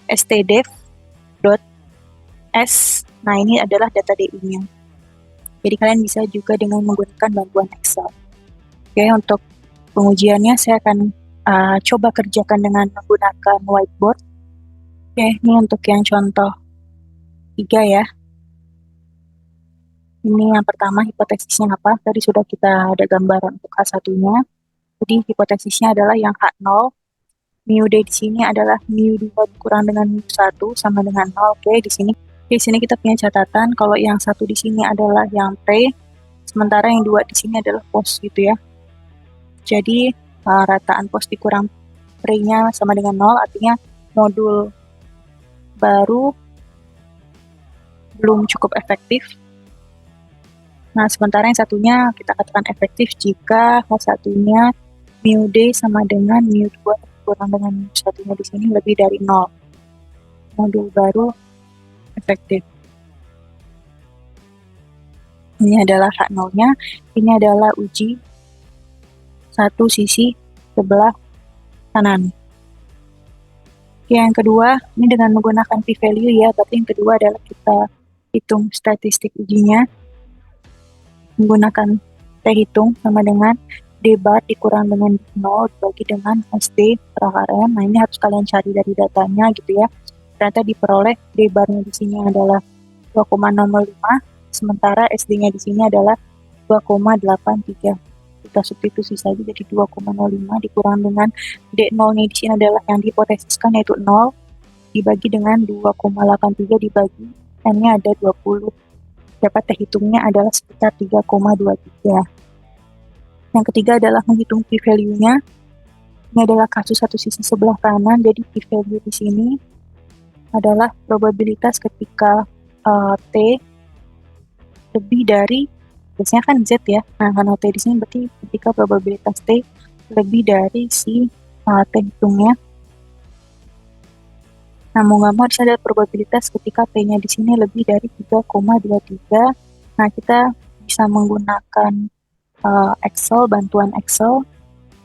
stdef.s. Nah, ini adalah data DI-nya. Jadi kalian bisa juga dengan menggunakan bantuan Excel. Oke, untuk pengujiannya saya akan coba kerjakan dengan menggunakan whiteboard. Oke, ini untuk yang contoh 3 ya. Ini yang pertama, hipotesisnya apa? Tadi sudah kita ada gambaran untuk H1-nya. Jadi hipotesisnya adalah yang H0. Mu D di sini adalah mu 2 dikurang dengan mu 1 sama dengan 0. Oke, di sini kita punya catatan kalau yang satu di sini adalah yang pre, sementara yang 2 di sini adalah post gitu ya. Jadi rataan post dikurang pre-nya sama dengan 0, artinya modul baru belum cukup efektif. Nah, sementara yang satunya kita katakan efektif jika H1-nya mu D sama dengan mu 2 kurang dengan mu 1-nya di sini lebih dari 0. Modul baru efektif. Ini adalah H0-nya, ini adalah uji satu sisi sebelah kanan. Yang kedua, ini dengan menggunakan p-value ya, berarti yang kedua adalah kita hitung statistik ujinya. Menggunakan T hitung sama dengan D-bar dikurang dengan 0 dibagi dengan SD per RM. Nah, ini harus kalian cari dari datanya gitu ya. Ternyata diperoleh D-barnya di sini adalah 2,05, sementara SD-nya di sini adalah 2,83. Kita substitusi saja jadi 2,05 dikurang dengan D0-nya di sini adalah yang dihipotesiskan yaitu 0 dibagi dengan 2,83 dibagi N-nya ada 20. Dapat hitungnya adalah sekitar 3,23. Yang ketiga adalah menghitung p-value-nya. Ini adalah kasus satu sisi sebelah kanan, jadi p-value di sini adalah probabilitas ketika T lebih dari, biasanya kan Z ya, nah karena T di sini berarti ketika probabilitas T lebih dari si T hitungnya. Nah, mau nggak mau ada probabilitas ketika P-nya di sini lebih dari 3,23. Nah, kita bisa menggunakan Excel, bantuan Excel.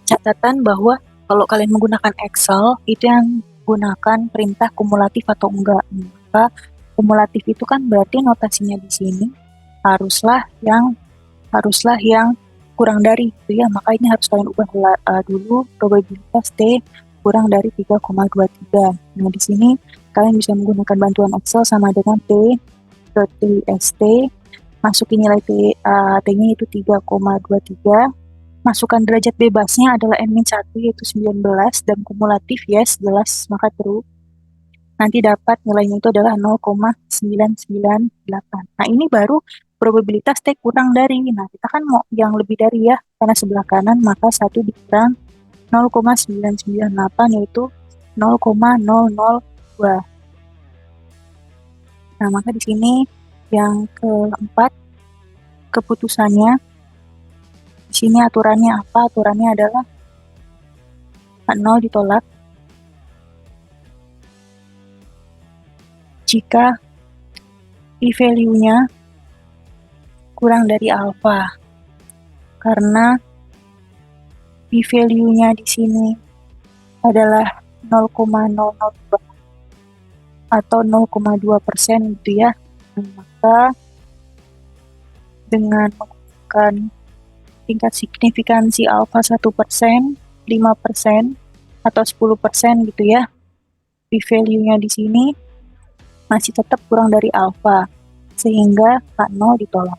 Catatan bahwa kalau kalian menggunakan Excel, itu yang menggunakan perintah kumulatif atau enggak. Maka kumulatif itu kan berarti notasinya di sini haruslah yang kurang dari gitu ya. Maka ini harus kalian ubah dulu probabilitas T kurang dari 3,23. Nah, di sini kalian bisa menggunakan bantuan Excel sama dengan T.TST, masukin nilai T-nya itu 3,23, masukkan derajat bebasnya adalah N-1 yaitu 19 dan kumulatif yes, jelas, maka true. Nanti dapat nilainya itu adalah 0,998. Nah, ini baru probabilitas T kurang dari. Nah, kita kan mau yang lebih dari ya, karena sebelah kanan, maka 1 dikurang 0,998 yaitu 0,002. Nah, maka di sini yang keempat, keputusannya. Di sini aturannya apa? Aturannya adalah H0 ditolak jika p-value-nya kurang dari alfa. Karena p-value-nya di sini adalah 0,002 atau 0,2% gitu ya. Maka dengan menggunakan tingkat signifikansi alfa 1%, 5%, atau 10% gitu ya, p-value-nya di sini masih tetap kurang dari alfa, sehingga H0 ditolak.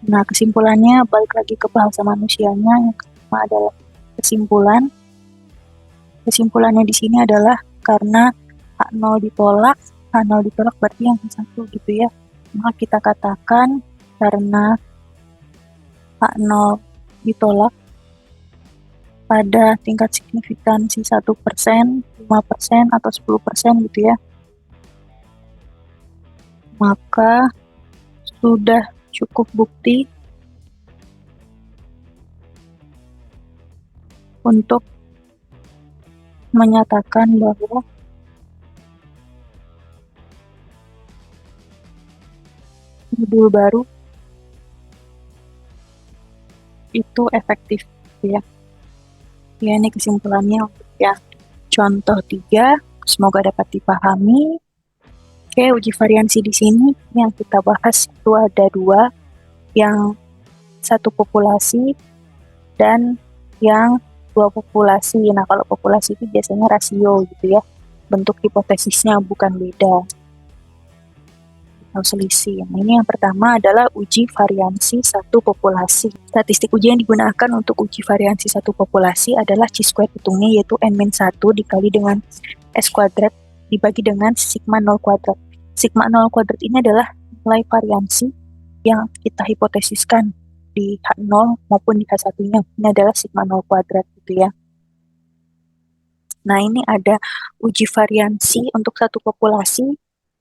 Nah, kesimpulannya balik lagi ke bahasa manusianya. Yang pertama adalah kesimpulan. Kesimpulannya di sini adalah karena H0 ditolak berarti yang satu gitu ya. Maka kita katakan karena H0 ditolak pada tingkat signifikansi 1%, 5%, atau 10% gitu ya, maka sudah cukup bukti untuk menyatakan bahwa modul baru itu efektif ya. Ya, ini kesimpulannya untuk ya contoh 3, semoga dapat dipahami. Oke, uji variansi di sini yang kita bahas itu ada 2, yang satu populasi dan yang 2 populasi. Nah, kalau populasi itu biasanya rasio gitu ya, bentuk hipotesisnya bukan beda atau selisih. Nah, ini yang pertama adalah uji variansi satu populasi. Statistik uji yang digunakan untuk uji variansi satu populasi adalah chi-square hitungnya yaitu N-1 dikali dengan S kuadrat dibagi dengan sigma 0 kuadrat. Sigma 0 kuadrat ini adalah nilai variansi yang kita hipotesiskan di H0 maupun di H1-nya. Ini adalah sigma 0 kuadrat gitu ya. Nah, ini ada uji variansi untuk satu populasi.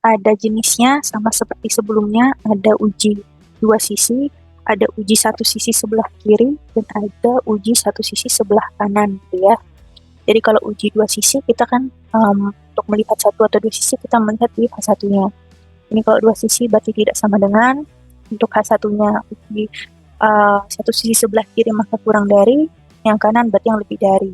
Ada jenisnya sama seperti sebelumnya, ada uji 2 sisi, ada uji 1 sisi sebelah kiri, dan ada uji 1 sisi sebelah kanan gitu ya. Jadi kalau uji 2 sisi kita kan untuk melihat 1 atau 2 sisi kita melihat di H1-nya. Ini kalau 2 sisi berarti tidak sama dengan, untuk H1-nya uji 1 sisi sebelah kiri maka kurang dari, yang kanan berarti yang lebih dari.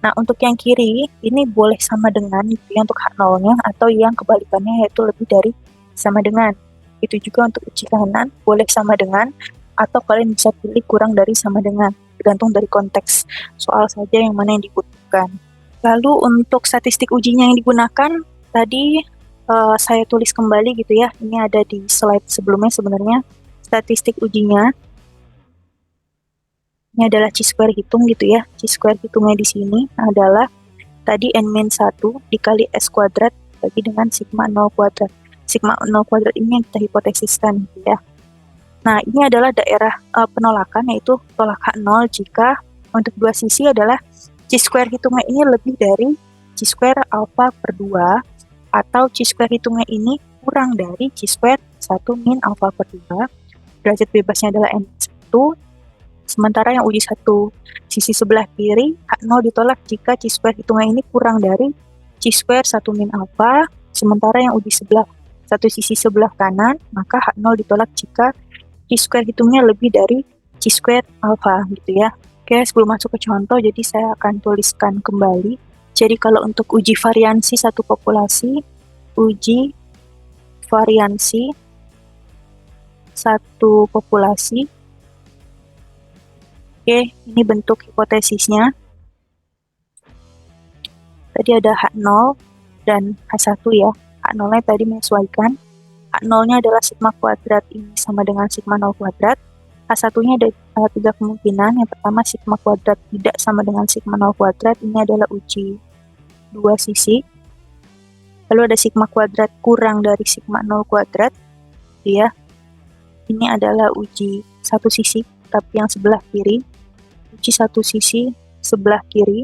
Nah, untuk yang kiri, ini boleh sama dengan gitu ya untuk H0-nya, atau yang kebalikannya yaitu lebih dari sama dengan. Itu juga untuk uji kanan, boleh sama dengan, atau kalian bisa pilih kurang dari sama dengan, tergantung dari konteks soal saja yang mana yang dibutuhkan. Lalu untuk statistik ujinya yang digunakan, tadi saya tulis kembali gitu ya, ini ada di slide sebelumnya sebenarnya, statistik ujinya. Ini adalah chi-square hitung gitu ya. Chi-square hitungnya di sini adalah tadi N-1 dikali S kuadrat bagi dengan sigma 0 kuadrat. Sigma 0 kuadrat ini yang kita hipotesiskan gitu ya. Nah, ini adalah daerah penolakan yaitu tolak H0 jika untuk 2 sisi adalah chi-square hitungnya ini lebih dari chi-square alpha per 2 atau chi-square hitungnya ini kurang dari chi-square 1 min alpha per 2. Derajat bebasnya adalah N1. Sementara yang uji 1 sisi sebelah kiri, H0 ditolak jika chi-square hitungan ini kurang dari chi-square 1 min alpha. Sementara yang uji 1 sisi sebelah kanan, maka H0 ditolak jika chi-square hitungnya lebih dari chi-square alpha gitu ya. Oke, sebelum masuk ke contoh, jadi saya akan tuliskan kembali. Jadi kalau untuk uji variansi satu populasi, uji variansi satu populasi. Oke, ini bentuk hipotesisnya. Tadi ada H0 dan H1 ya. H0-nya tadi menyesuaikan. H0-nya adalah sigma kuadrat ini sama dengan sigma 0 kuadrat. H1-nya ada tiga kemungkinan. Yang pertama, sigma kuadrat tidak sama dengan sigma 0 kuadrat. Ini adalah uji dua sisi. Lalu ada sigma kuadrat kurang dari sigma 0 kuadrat. Ya, ini adalah uji satu sisi, tapi yang sebelah kiri. Uji satu sisi sebelah kiri.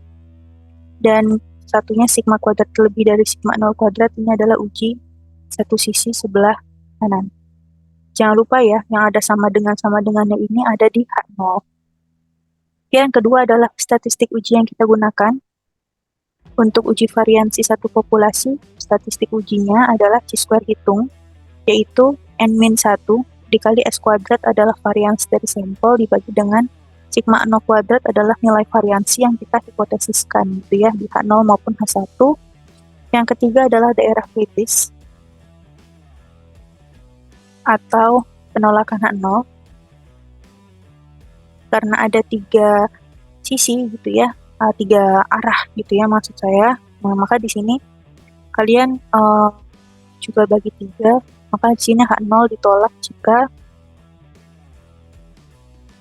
Dan satunya sigma kuadrat lebih dari sigma 0 kuadrat. Ini adalah uji satu sisi sebelah kanan. Jangan lupa ya, yang ada sama dengannya ini ada di H0. Yang kedua adalah statistik uji yang kita gunakan. Untuk uji variansi satu populasi, statistik ujinya adalah chi-square hitung, yaitu n-1 dikali s kuadrat adalah variansi dari sampel dibagi dengan sigma 0 kuadrat adalah nilai variansi yang kita hipotesiskan gitu ya, di H0 maupun H1. Yang ketiga adalah daerah kritis atau penolakan H0, karena ada tiga sisi gitu ya, tiga arah gitu ya maksud saya. Nah, maka di sini kalian juga bagi tiga, maka di sini H0 ditolak jika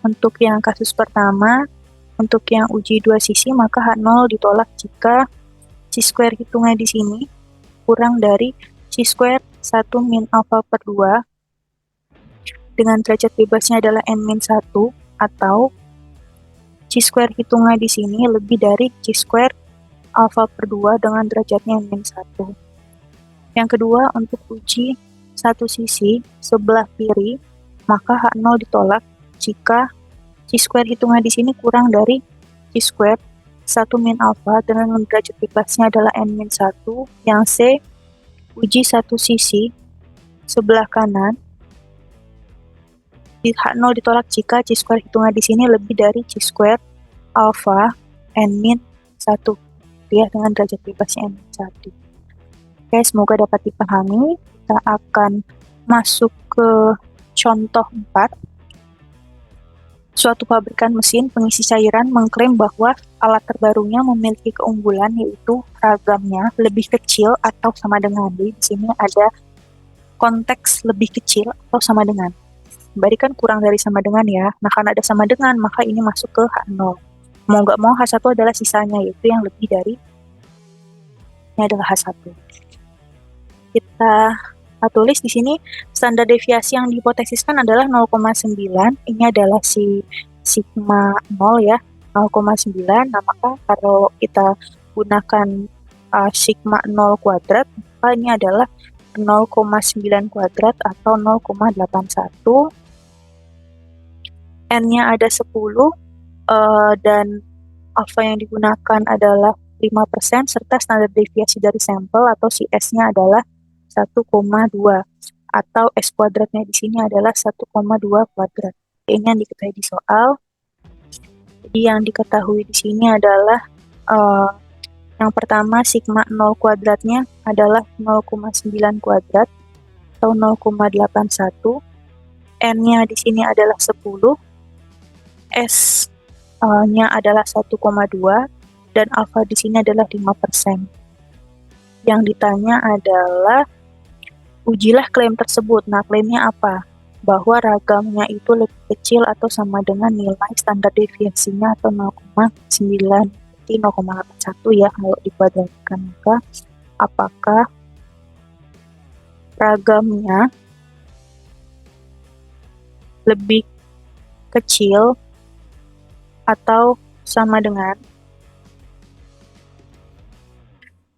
untuk yang kasus pertama, untuk yang uji dua sisi, maka H0 ditolak jika chi-square hitungnya di sini kurang dari chi-square 1 min alpha per 2 dengan derajat bebasnya adalah n-1, atau chi-square hitungnya di sini lebih dari chi-square alpha per 2 dengan derajatnya n-1. Yang kedua, untuk uji satu sisi sebelah kiri, maka H0 ditolak jika chi-square hitungnya di sini kurang dari chi-square 1 min alpha dengan derajat bebasnya adalah n-1. Yang C, uji satu sisi sebelah kanan, H0 ditolak jika chi-square hitungan di sini lebih dari chi-square alpha n-1 ya, dengan derajat bebasnya n-1. Oke, semoga dapat dipahami. Kita akan masuk ke contoh 4. Suatu pabrikan mesin pengisi cairan mengklaim bahwa alat terbarunya memiliki keunggulan, yaitu ragamnya lebih kecil atau sama dengan. Jadi di sini ada konteks lebih kecil atau sama dengan. Berarti kan kurang dari sama dengan ya. Nah, karena ada sama dengan, maka ini masuk ke H0. Mau nggak mau H1 adalah sisanya, yaitu yang lebih dari ini adalah H1. Kita tulis di sini standar deviasi yang dihipotesiskan adalah 0,9. Ini adalah si sigma 0 ya, 0,9. Nah, maka kalau kita gunakan sigma 0 kuadrat, maka ini adalah 0,9 kuadrat atau 0,81. N-nya ada 10, dan alfa yang digunakan adalah 5%, serta standar deviasi dari sampel atau si S-nya adalah 1,2, atau S kuadratnya di sini adalah 1,2 kuadrat. Ini yang diketahui di soal. Jadi yang diketahui di sini adalah yang pertama sigma 0 kuadratnya adalah 0,9 kuadrat atau 0,81. N-nya di sini adalah 10. S-nya adalah 1,2 dan alfa di sini adalah 5%. Yang ditanya adalah ujilah klaim tersebut. Nah, klaimnya apa? Bahwa ragamnya itu lebih kecil atau sama dengan nilai standar deviasinya atau 0,9, 0,81 ya kalau dikuadratkan. Maka apakah ragamnya lebih kecil atau sama dengan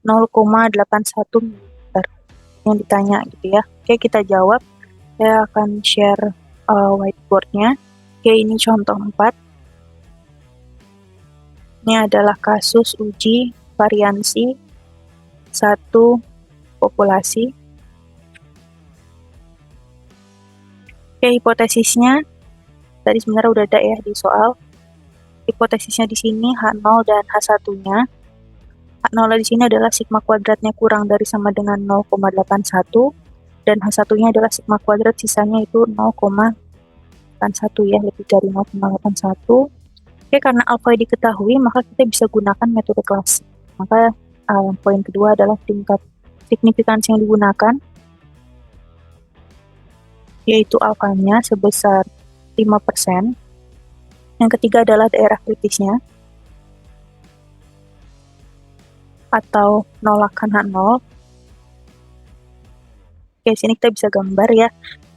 0,81 mm yang ditanya gitu ya. Oke, kita jawab. Saya akan share whiteboard-nya. Oke, ini contoh 4. Ini adalah kasus uji variansi satu populasi. Oke, hipotesisnya tadi sebenarnya udah ada ya di soal. hipotesisnya di sini H0 dan H1-nya. H0 di sini adalah sigma kuadratnya kurang dari sama dengan 0,81 dan H1-nya adalah sigma kuadrat sisanya itu 0,81 ya, lebih dari 0,81. Oke, karena alfa diketahui, maka kita bisa gunakan metode klasik. Maka poin kedua adalah tingkat signifikansi yang digunakan, yaitu alfanya sebesar 5%. Yang ketiga adalah daerah kritisnya, atau nolakan H0. Oke, sini kita bisa gambar ya.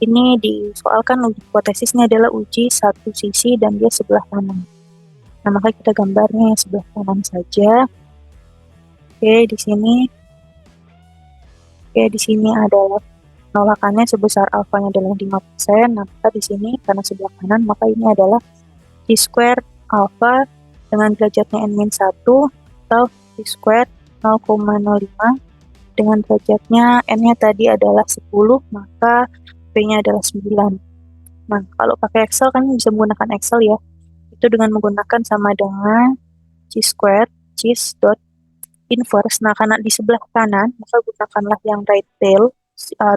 Ini disoalkan uji hipotesisnya adalah uji satu sisi dan dia sebelah kanan. Nah, maka kita gambarnya yang sebelah kanan saja. Oke, di sini adalah nolakannya sebesar alfanya adalah 5%. Nah, maka di sini karena sebelah kanan, maka ini adalah C square alfa dengan derajatnya n-1 atau C square 0,05 dengan derajatnya n-nya tadi adalah 10, maka p-nya adalah 9. Nah, kalau pakai Excel kan bisa menggunakan Excel ya. Itu dengan menggunakan sama dengan C square, cis dot inverse. Nah, karena di sebelah kanan, maka gunakanlah yang right tail,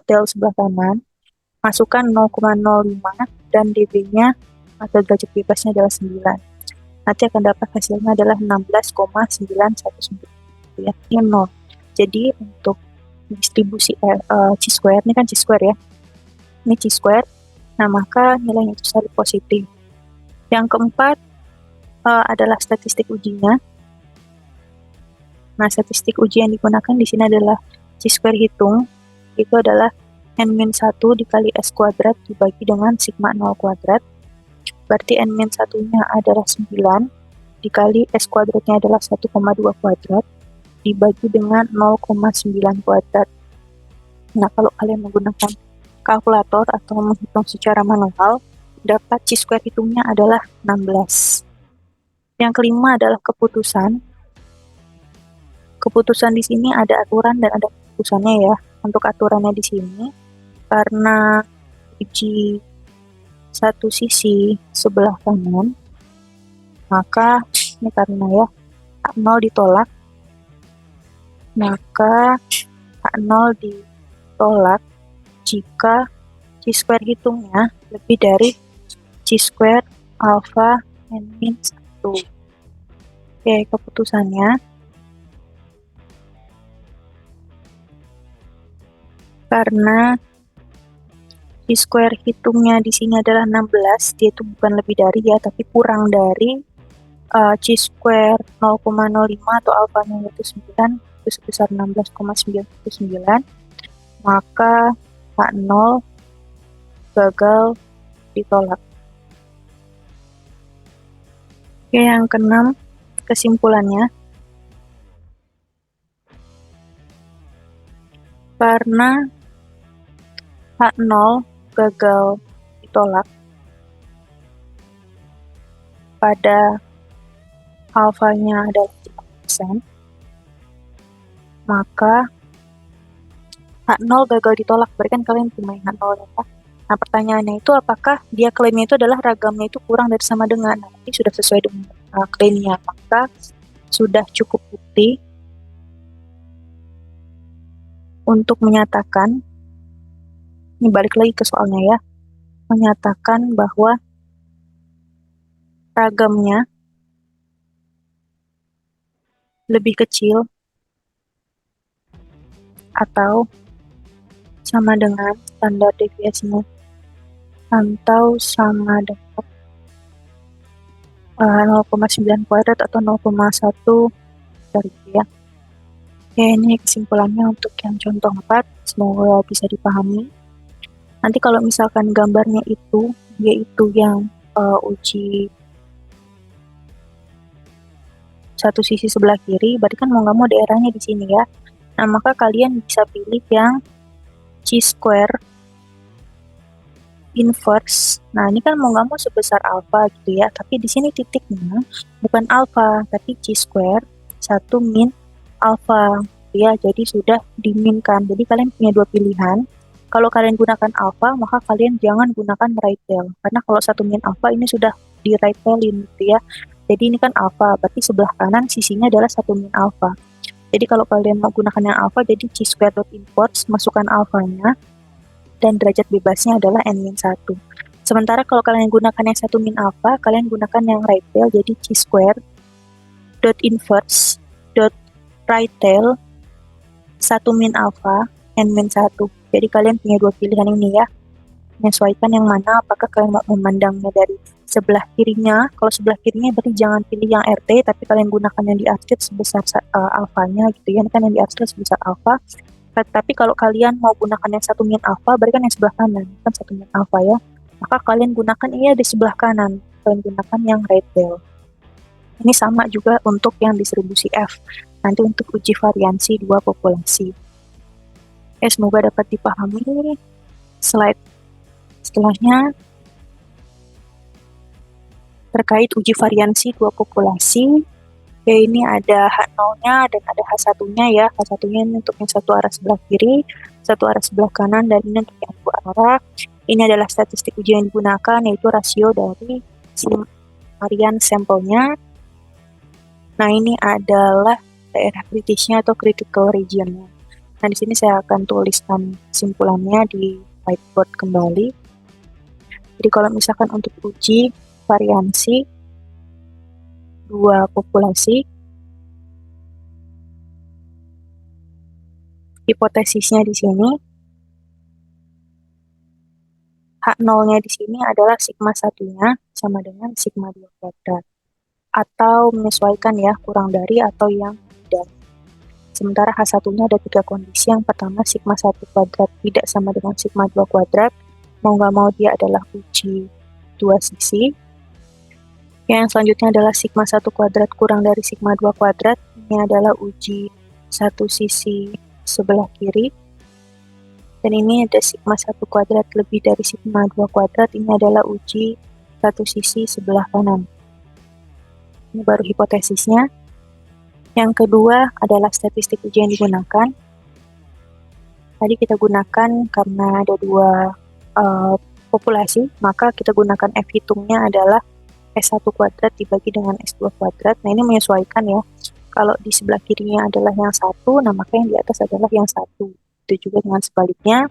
tail sebelah kanan. Masukkan 0,05 dan dB-nya atau derajat bebasnya adalah 9. Nanti akan dapat hasilnya adalah 16,919 ya, ini 0. Jadi untuk distribusi C-square, ini kan C-square ya, ini C-square, nah maka nilainya itu selalu positif. Yang keempat adalah statistik ujinya. Nah, statistik uji yang digunakan di sini adalah C-square hitung, itu adalah n-1 dikali S kuadrat dibagi dengan sigma 0 kuadrat. Berarti n-1-nya adalah 9, dikali S kuadratnya adalah 1,2 kuadrat, dibagi dengan 0,9 kuadrat. Nah, kalau kalian menggunakan kalkulator atau menghitung secara manual, dapat C-square hitungnya adalah 16. Yang kelima adalah keputusan. Keputusan di sini ada aturan dan ada keputusannya ya. Untuk aturannya di sini, karena uji satu sisi sebelah kanan, maka ini karena ya H0 ditolak, maka H0 ditolak jika C-square hitungnya lebih dari C-square alpha n-1. Oke, keputusannya karena C-square hitungnya di sini adalah 16, dia itu bukan lebih dari ya, tapi kurang dari C-square 0,05 atau alfanya yaitu 9, itu sebesar 16,919, maka H0 gagal ditolak. Oke, yang keenam, kesimpulannya. Karena H0 gagal ditolak pada alfanya adalah 5%, maka H0 gagal ditolak, berarti kan kalian punya H0 ya. Nah, pertanyaannya itu apakah dia klaimnya itu adalah ragamnya itu kurang dari sama dengan. Nah, ini sudah sesuai dengan klaimnya, maka sudah cukup bukti untuk menyatakan, ini balik lagi ke soalnya ya, menyatakan bahwa ragamnya lebih kecil atau sama dengan standar deviasinya, atau sama dengan 0,9 kuadrat atau 0,1 dari ya. Oke, ini kesimpulannya untuk yang contoh 4, semoga bisa dipahami. Nanti kalau misalkan gambarnya itu, yaitu yang uji satu sisi sebelah kiri, berarti kan mau nggak mau daerahnya di sini ya. Nah, maka kalian bisa pilih yang C-square inverse. Nah, ini kan mau nggak mau sebesar alpha gitu ya, tapi di sini titiknya bukan alpha, tapi C-square 1 min alpha ya, jadi sudah diminkan. Jadi kalian punya dua pilihan. Kalau kalian gunakan alpha, maka kalian jangan gunakan right tail, karena kalau 1 min alpha ini sudah di right tailin gitu ya. Jadi ini kan alfa, berarti sebelah kanan sisinya adalah 1 min alfa. Jadi kalau kalian mau gunakan yang alfa, jadi chi_square.inverse, masukkan alfanya, dan derajat bebasnya adalah n-1. Sementara kalau kalian gunakan yang 1 min alfa, kalian gunakan yang right tail, jadi chi_square.inverse right tail 1 min alfa n-1. Jadi kalian punya dua pilihan ini ya, menyesuaikan yang mana, apakah kalian mau memandangnya dari sebelah kirinya. Kalau sebelah kirinya berarti jangan pilih yang RT, tapi kalian gunakan yang di upstate sebesar alfanya gitu ya. Ini kan yang di upstate sebesar alfa. Tapi kalau kalian mau gunakan yang 1 min alfa, berarti kan yang sebelah kanan, kan 1 min alfa ya. Maka kalian gunakan di sebelah kanan, kalian gunakan yang right tail. Ini sama juga untuk yang distribusi F, nanti untuk uji variansi dua populasi. Semoga dapat dipahami. Slide setelahnya terkait uji variansi dua populasi. Ini ada H0-nya dan ada H1-nya ya. H1-nya ini untuk yang satu arah sebelah kiri, satu arah sebelah kanan, dan ini untuk yang dua arah. Ini adalah statistik uji yang digunakan, yaitu rasio dari varian sampelnya. Nah, ini adalah daerah kritisnya atau critical region-nya. Nah, di sini saya akan tuliskan kesimpulannya di whiteboard kembali. Jadi kalau misalkan untuk uji variansi dua populasi, hipotesisnya di sini, H0-nya di sini adalah sigma 1-nya sama dengan sigma 2 kuadrat. Atau menyesuaikan ya, kurang dari atau yang tidak. Sementara H1-nya ada tiga kondisi. Yang pertama, sigma 1 kuadrat tidak sama dengan sigma 2 kuadrat. Mau nggak mau dia adalah uji dua sisi. Yang selanjutnya adalah sigma 1 kuadrat kurang dari sigma 2 kuadrat. Ini adalah uji satu sisi sebelah kiri. Dan ini ada sigma 1 kuadrat lebih dari sigma 2 kuadrat. Ini adalah uji satu sisi sebelah kanan. Ini baru hipotesisnya. Yang kedua adalah statistik uji yang digunakan. Tadi kita gunakan karena ada dua populasi, maka kita gunakan F hitungnya adalah S1 kuadrat dibagi dengan S2 kuadrat. Nah, ini menyesuaikan ya. Kalau di sebelah kirinya adalah yang satu, nah maka yang di atas adalah yang satu. Itu juga dengan sebaliknya.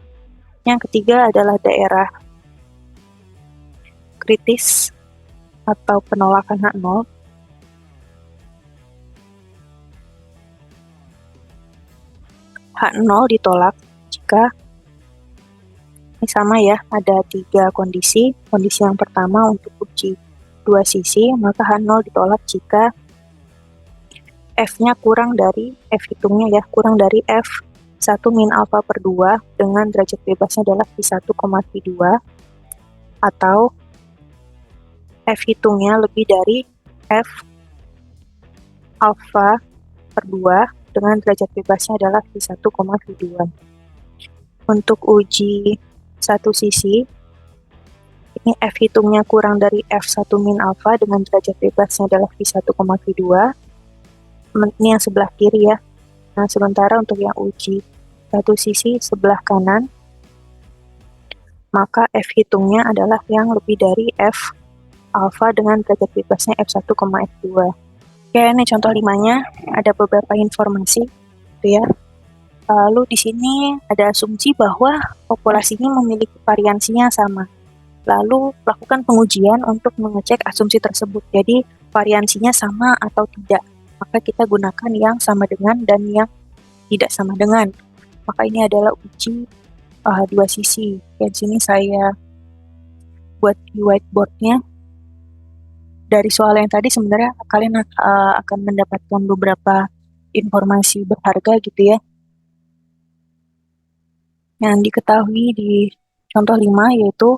Yang ketiga adalah daerah kritis atau penolakan H0. H0 ditolak jika ini sama ya, ada tiga kondisi. Kondisi yang pertama untuk uji dua sisi, maka H0 ditolak jika F-nya kurang dari, F hitungnya ya, kurang dari F1 min alfa per 2 dengan derajat bebasnya adalah V1,V2, atau F hitungnya lebih dari F alfa per 2 dengan derajat bebasnya adalah V1,V2. Untuk uji satu sisi, ini F hitungnya kurang dari F1 min alfa dengan derajat bebasnya adalah V1,V2. Ini yang sebelah kiri ya. Nah, sementara untuk yang uji satu sisi sebelah kanan, maka F hitungnya adalah yang lebih dari F alfa dengan derajat bebasnya F1,F2. Oke, ini contoh 5-nya, ada beberapa informasi gitu ya. Lalu di sini ada asumsi bahwa populasinya memiliki variansinya sama. Lalu lakukan pengujian untuk mengecek asumsi tersebut. Jadi variansinya sama atau tidak. Maka kita gunakan yang sama dengan dan yang tidak sama dengan. Maka ini adalah uji dua sisi. Dan di sini saya buat di whiteboard-nya. Dari soal yang tadi sebenarnya kalian akan mendapatkan beberapa informasi berharga gitu ya. Yang diketahui di contoh 5 yaitu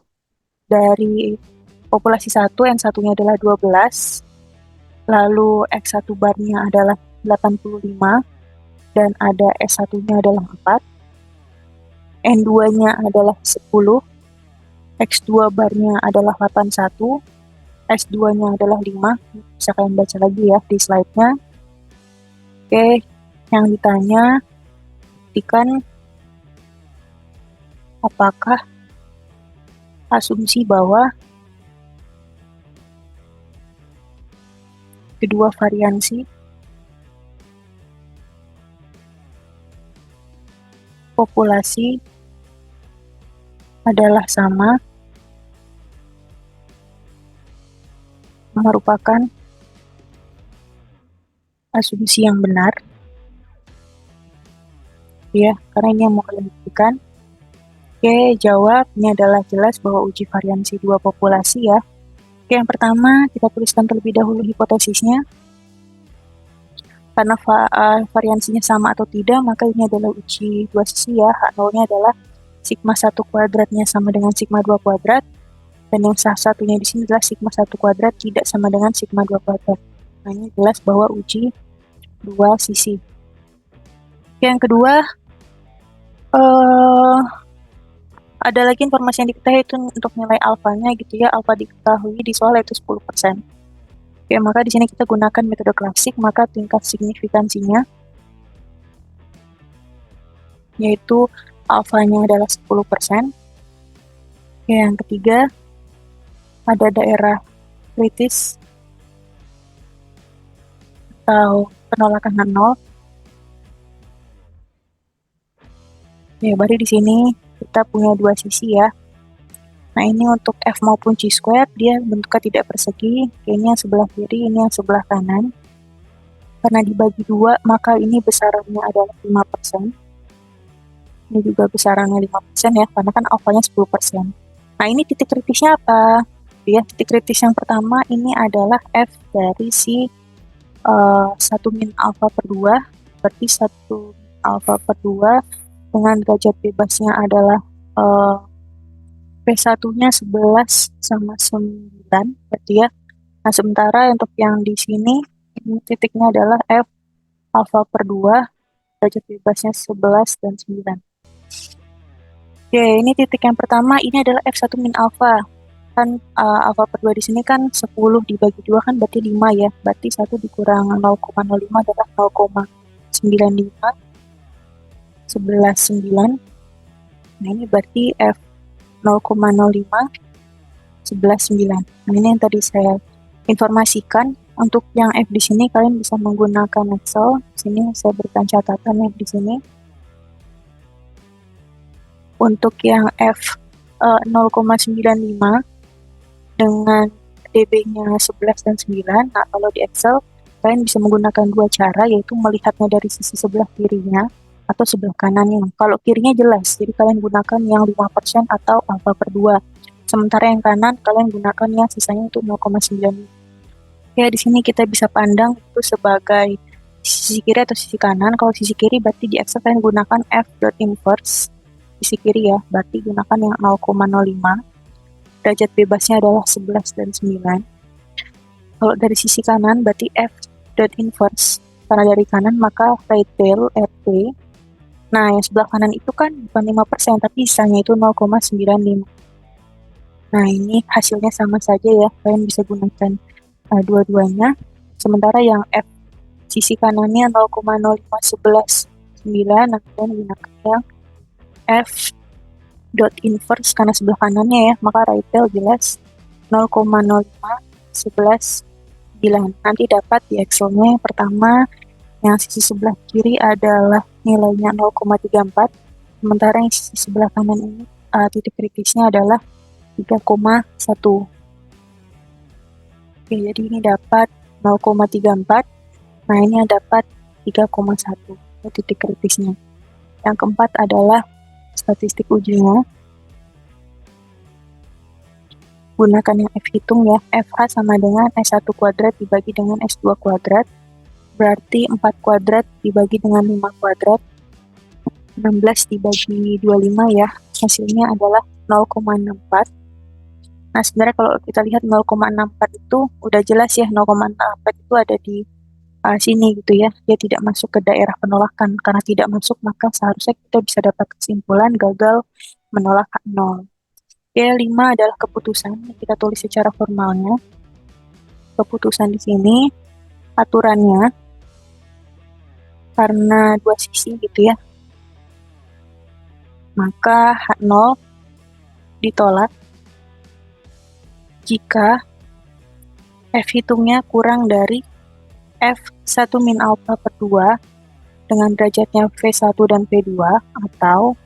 dari populasi 1, N1-nya adalah 12, lalu X1 barnya adalah 85, dan ada S1-nya adalah 4, N2-nya adalah 10, X2 barnya adalah 81, S2-nya adalah 5, bisa kalian baca lagi ya di slide-nya. Oke, yang ditanya, buktikan apakah asumsi bahwa kedua variansi populasi adalah sama, merupakan asumsi yang benar, ya, karena ini yang mau kalian buktikan. Oke, jawab. Ini adalah jelas bahwa uji variansi dua populasi ya. Oke, yang pertama kita tuliskan terlebih dahulu hipotesisnya. Karena variansinya sama atau tidak, maka ini adalah uji dua sisi ya. H0-nya adalah sigma 1 kuadratnya sama dengan sigma 2 kuadrat. Dan yang satunya di sini adalah sigma 1 kuadrat tidak sama dengan sigma 2 kuadrat. Nah, ini jelas bahwa uji dua sisi. Oke, yang kedua, ada lagi informasi yang diketahui itu untuk nilai alfanya gitu ya. Alfa diketahui di soal itu 10%. Oke, maka di sini kita gunakan metode klasik, maka tingkat signifikansinya yaitu alfanya adalah 10%. Oke, yang ketiga, ada daerah kritis atau penolakan nol. Ya, berarti di sini kita punya dua sisi ya. Nah, ini untuk F maupun C-square, dia bentuknya tidak persegi. Ini yang sebelah kiri, ini yang sebelah kanan. Karena dibagi dua, maka ini besarannya adalah 5%. Ini juga besarannya 5% ya, karena kan alfanya 10%. Nah, ini titik kritisnya apa? Ya, titik kritis yang pertama ini adalah F dari si 1 min alfa per 2, berarti 1 alfa per 2 dengan derajat bebasnya adalah P1-nya 11 sama 9, berarti ya. Nah, sementara untuk yang di sini, ini titiknya adalah F alfa per 2, derajat bebasnya 11 dan 9. Oke, ini titik yang pertama, ini adalah F1 min alfa. Kan alfa per 2 di sini kan 10 dibagi 2 kan berarti 5 ya. Berarti 1 dikurang 0,05 adalah 0,95, 11, 9. Nah, ini berarti F 0,05, 11, 9. Nah, ini yang tadi saya informasikan. Untuk yang F di sini kalian bisa menggunakan Excel. Di sini saya berikan catatan ya di sini. Untuk yang F 0,95 dengan dB-nya 11 dan 9. Nah, kalau di Excel kalian bisa menggunakan dua cara, yaitu melihatnya dari sisi sebelah kirinya atau sebelah kanannya. Kalau kirinya jelas, jadi kalian gunakan yang 5% atau alfa per 2. Sementara yang kanan kalian gunakan yang sisanya itu 0,9. Ya, di sini kita bisa pandang itu sebagai sisi kiri atau sisi kanan. Kalau sisi kiri berarti di Excel kalian gunakan F dot inverse sisi kiri ya, berarti gunakan yang 0,05. Derajat bebasnya adalah 11 dan 9. Kalau dari sisi kanan berarti F dot inverse. Karena dari kanan maka right tail RT. Nah, yang sebelah kanan itu kan bukan 5%, tapi sisanya itu 0,95. Nah, ini hasilnya sama saja ya. Kalian bisa gunakan dua-duanya. Sementara yang F sisi kanannya 0,0511 9, nah kalian gunakan yang F dot inverse karena sebelah kanannya ya, maka right tail jelas 0,0511 9. Nanti dapat di Excel-nya yang pertama, yang sisi sebelah kiri adalah nilainya 0,34, sementara yang sisi sebelah kanan ini titik kritisnya adalah 3,1. Oke, jadi ini dapat 0,34. Nah, ini yang dapat 3,1. Itu titik kritisnya. Yang keempat adalah statistik ujinya. Gunakan yang F hitung ya. FH sama dengan S1 kuadrat dibagi dengan S2 kuadrat. Berarti 4 kuadrat dibagi dengan 5 kuadrat. 16 dibagi 25 ya. Hasilnya adalah 0,64. Nah, sebenarnya kalau kita lihat 0,64 itu udah jelas ya, 0,64 itu ada di sini gitu ya. Dia tidak masuk ke daerah penolakan. Karena tidak masuk, maka seharusnya kita bisa dapat kesimpulan gagal menolak H0. Oke, 5 adalah keputusan. Kita tulis secara formalnya. Keputusan di sini, aturannya, karena dua sisi gitu ya, maka H0 ditolak jika F hitungnya kurang dari F1 min alpha per 2 dengan derajatnya V1 dan V2, atau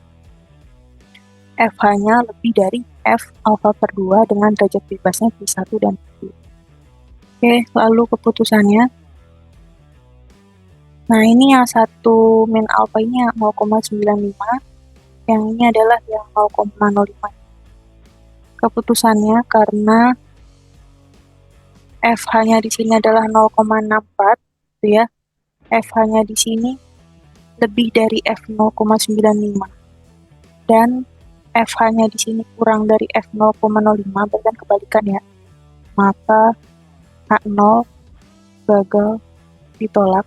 FH-nya lebih dari F alpha per 2 dengan derajat bebasnya V1 dan V2. Oke, lalu keputusannya. Nah, ini yang 1 min alpha ini 0,95, yang ini adalah yang 0,05. Keputusannya karena FH-nya di sini adalah 0,64, gitu ya. FH-nya di sini lebih dari F 0,95 dan FH-nya di sini kurang dari F 0,05, bahkan kebalikan ya. Maka H0 gagal ditolak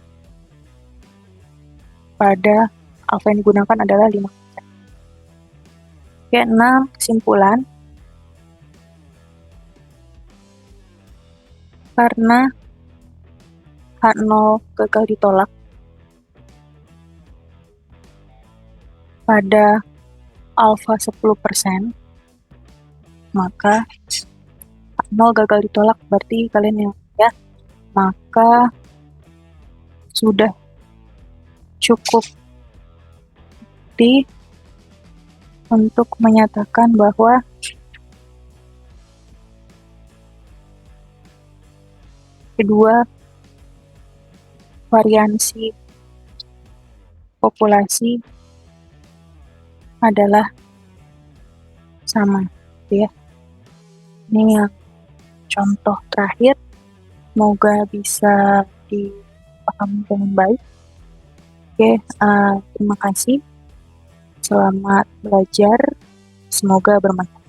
pada alfa yang digunakan adalah 5%. Oke, 6. Kesimpulan. Karena H0 gagal ditolak pada alfa 10%, maka H0 gagal ditolak berarti kalian yang ya, maka sudah cukup bukti untuk menyatakan bahwa kedua variansi populasi adalah sama, ya. Ini yang contoh terakhir, semoga bisa dipahami dengan baik. Oke, terima kasih. Selamat belajar, semoga bermanfaat.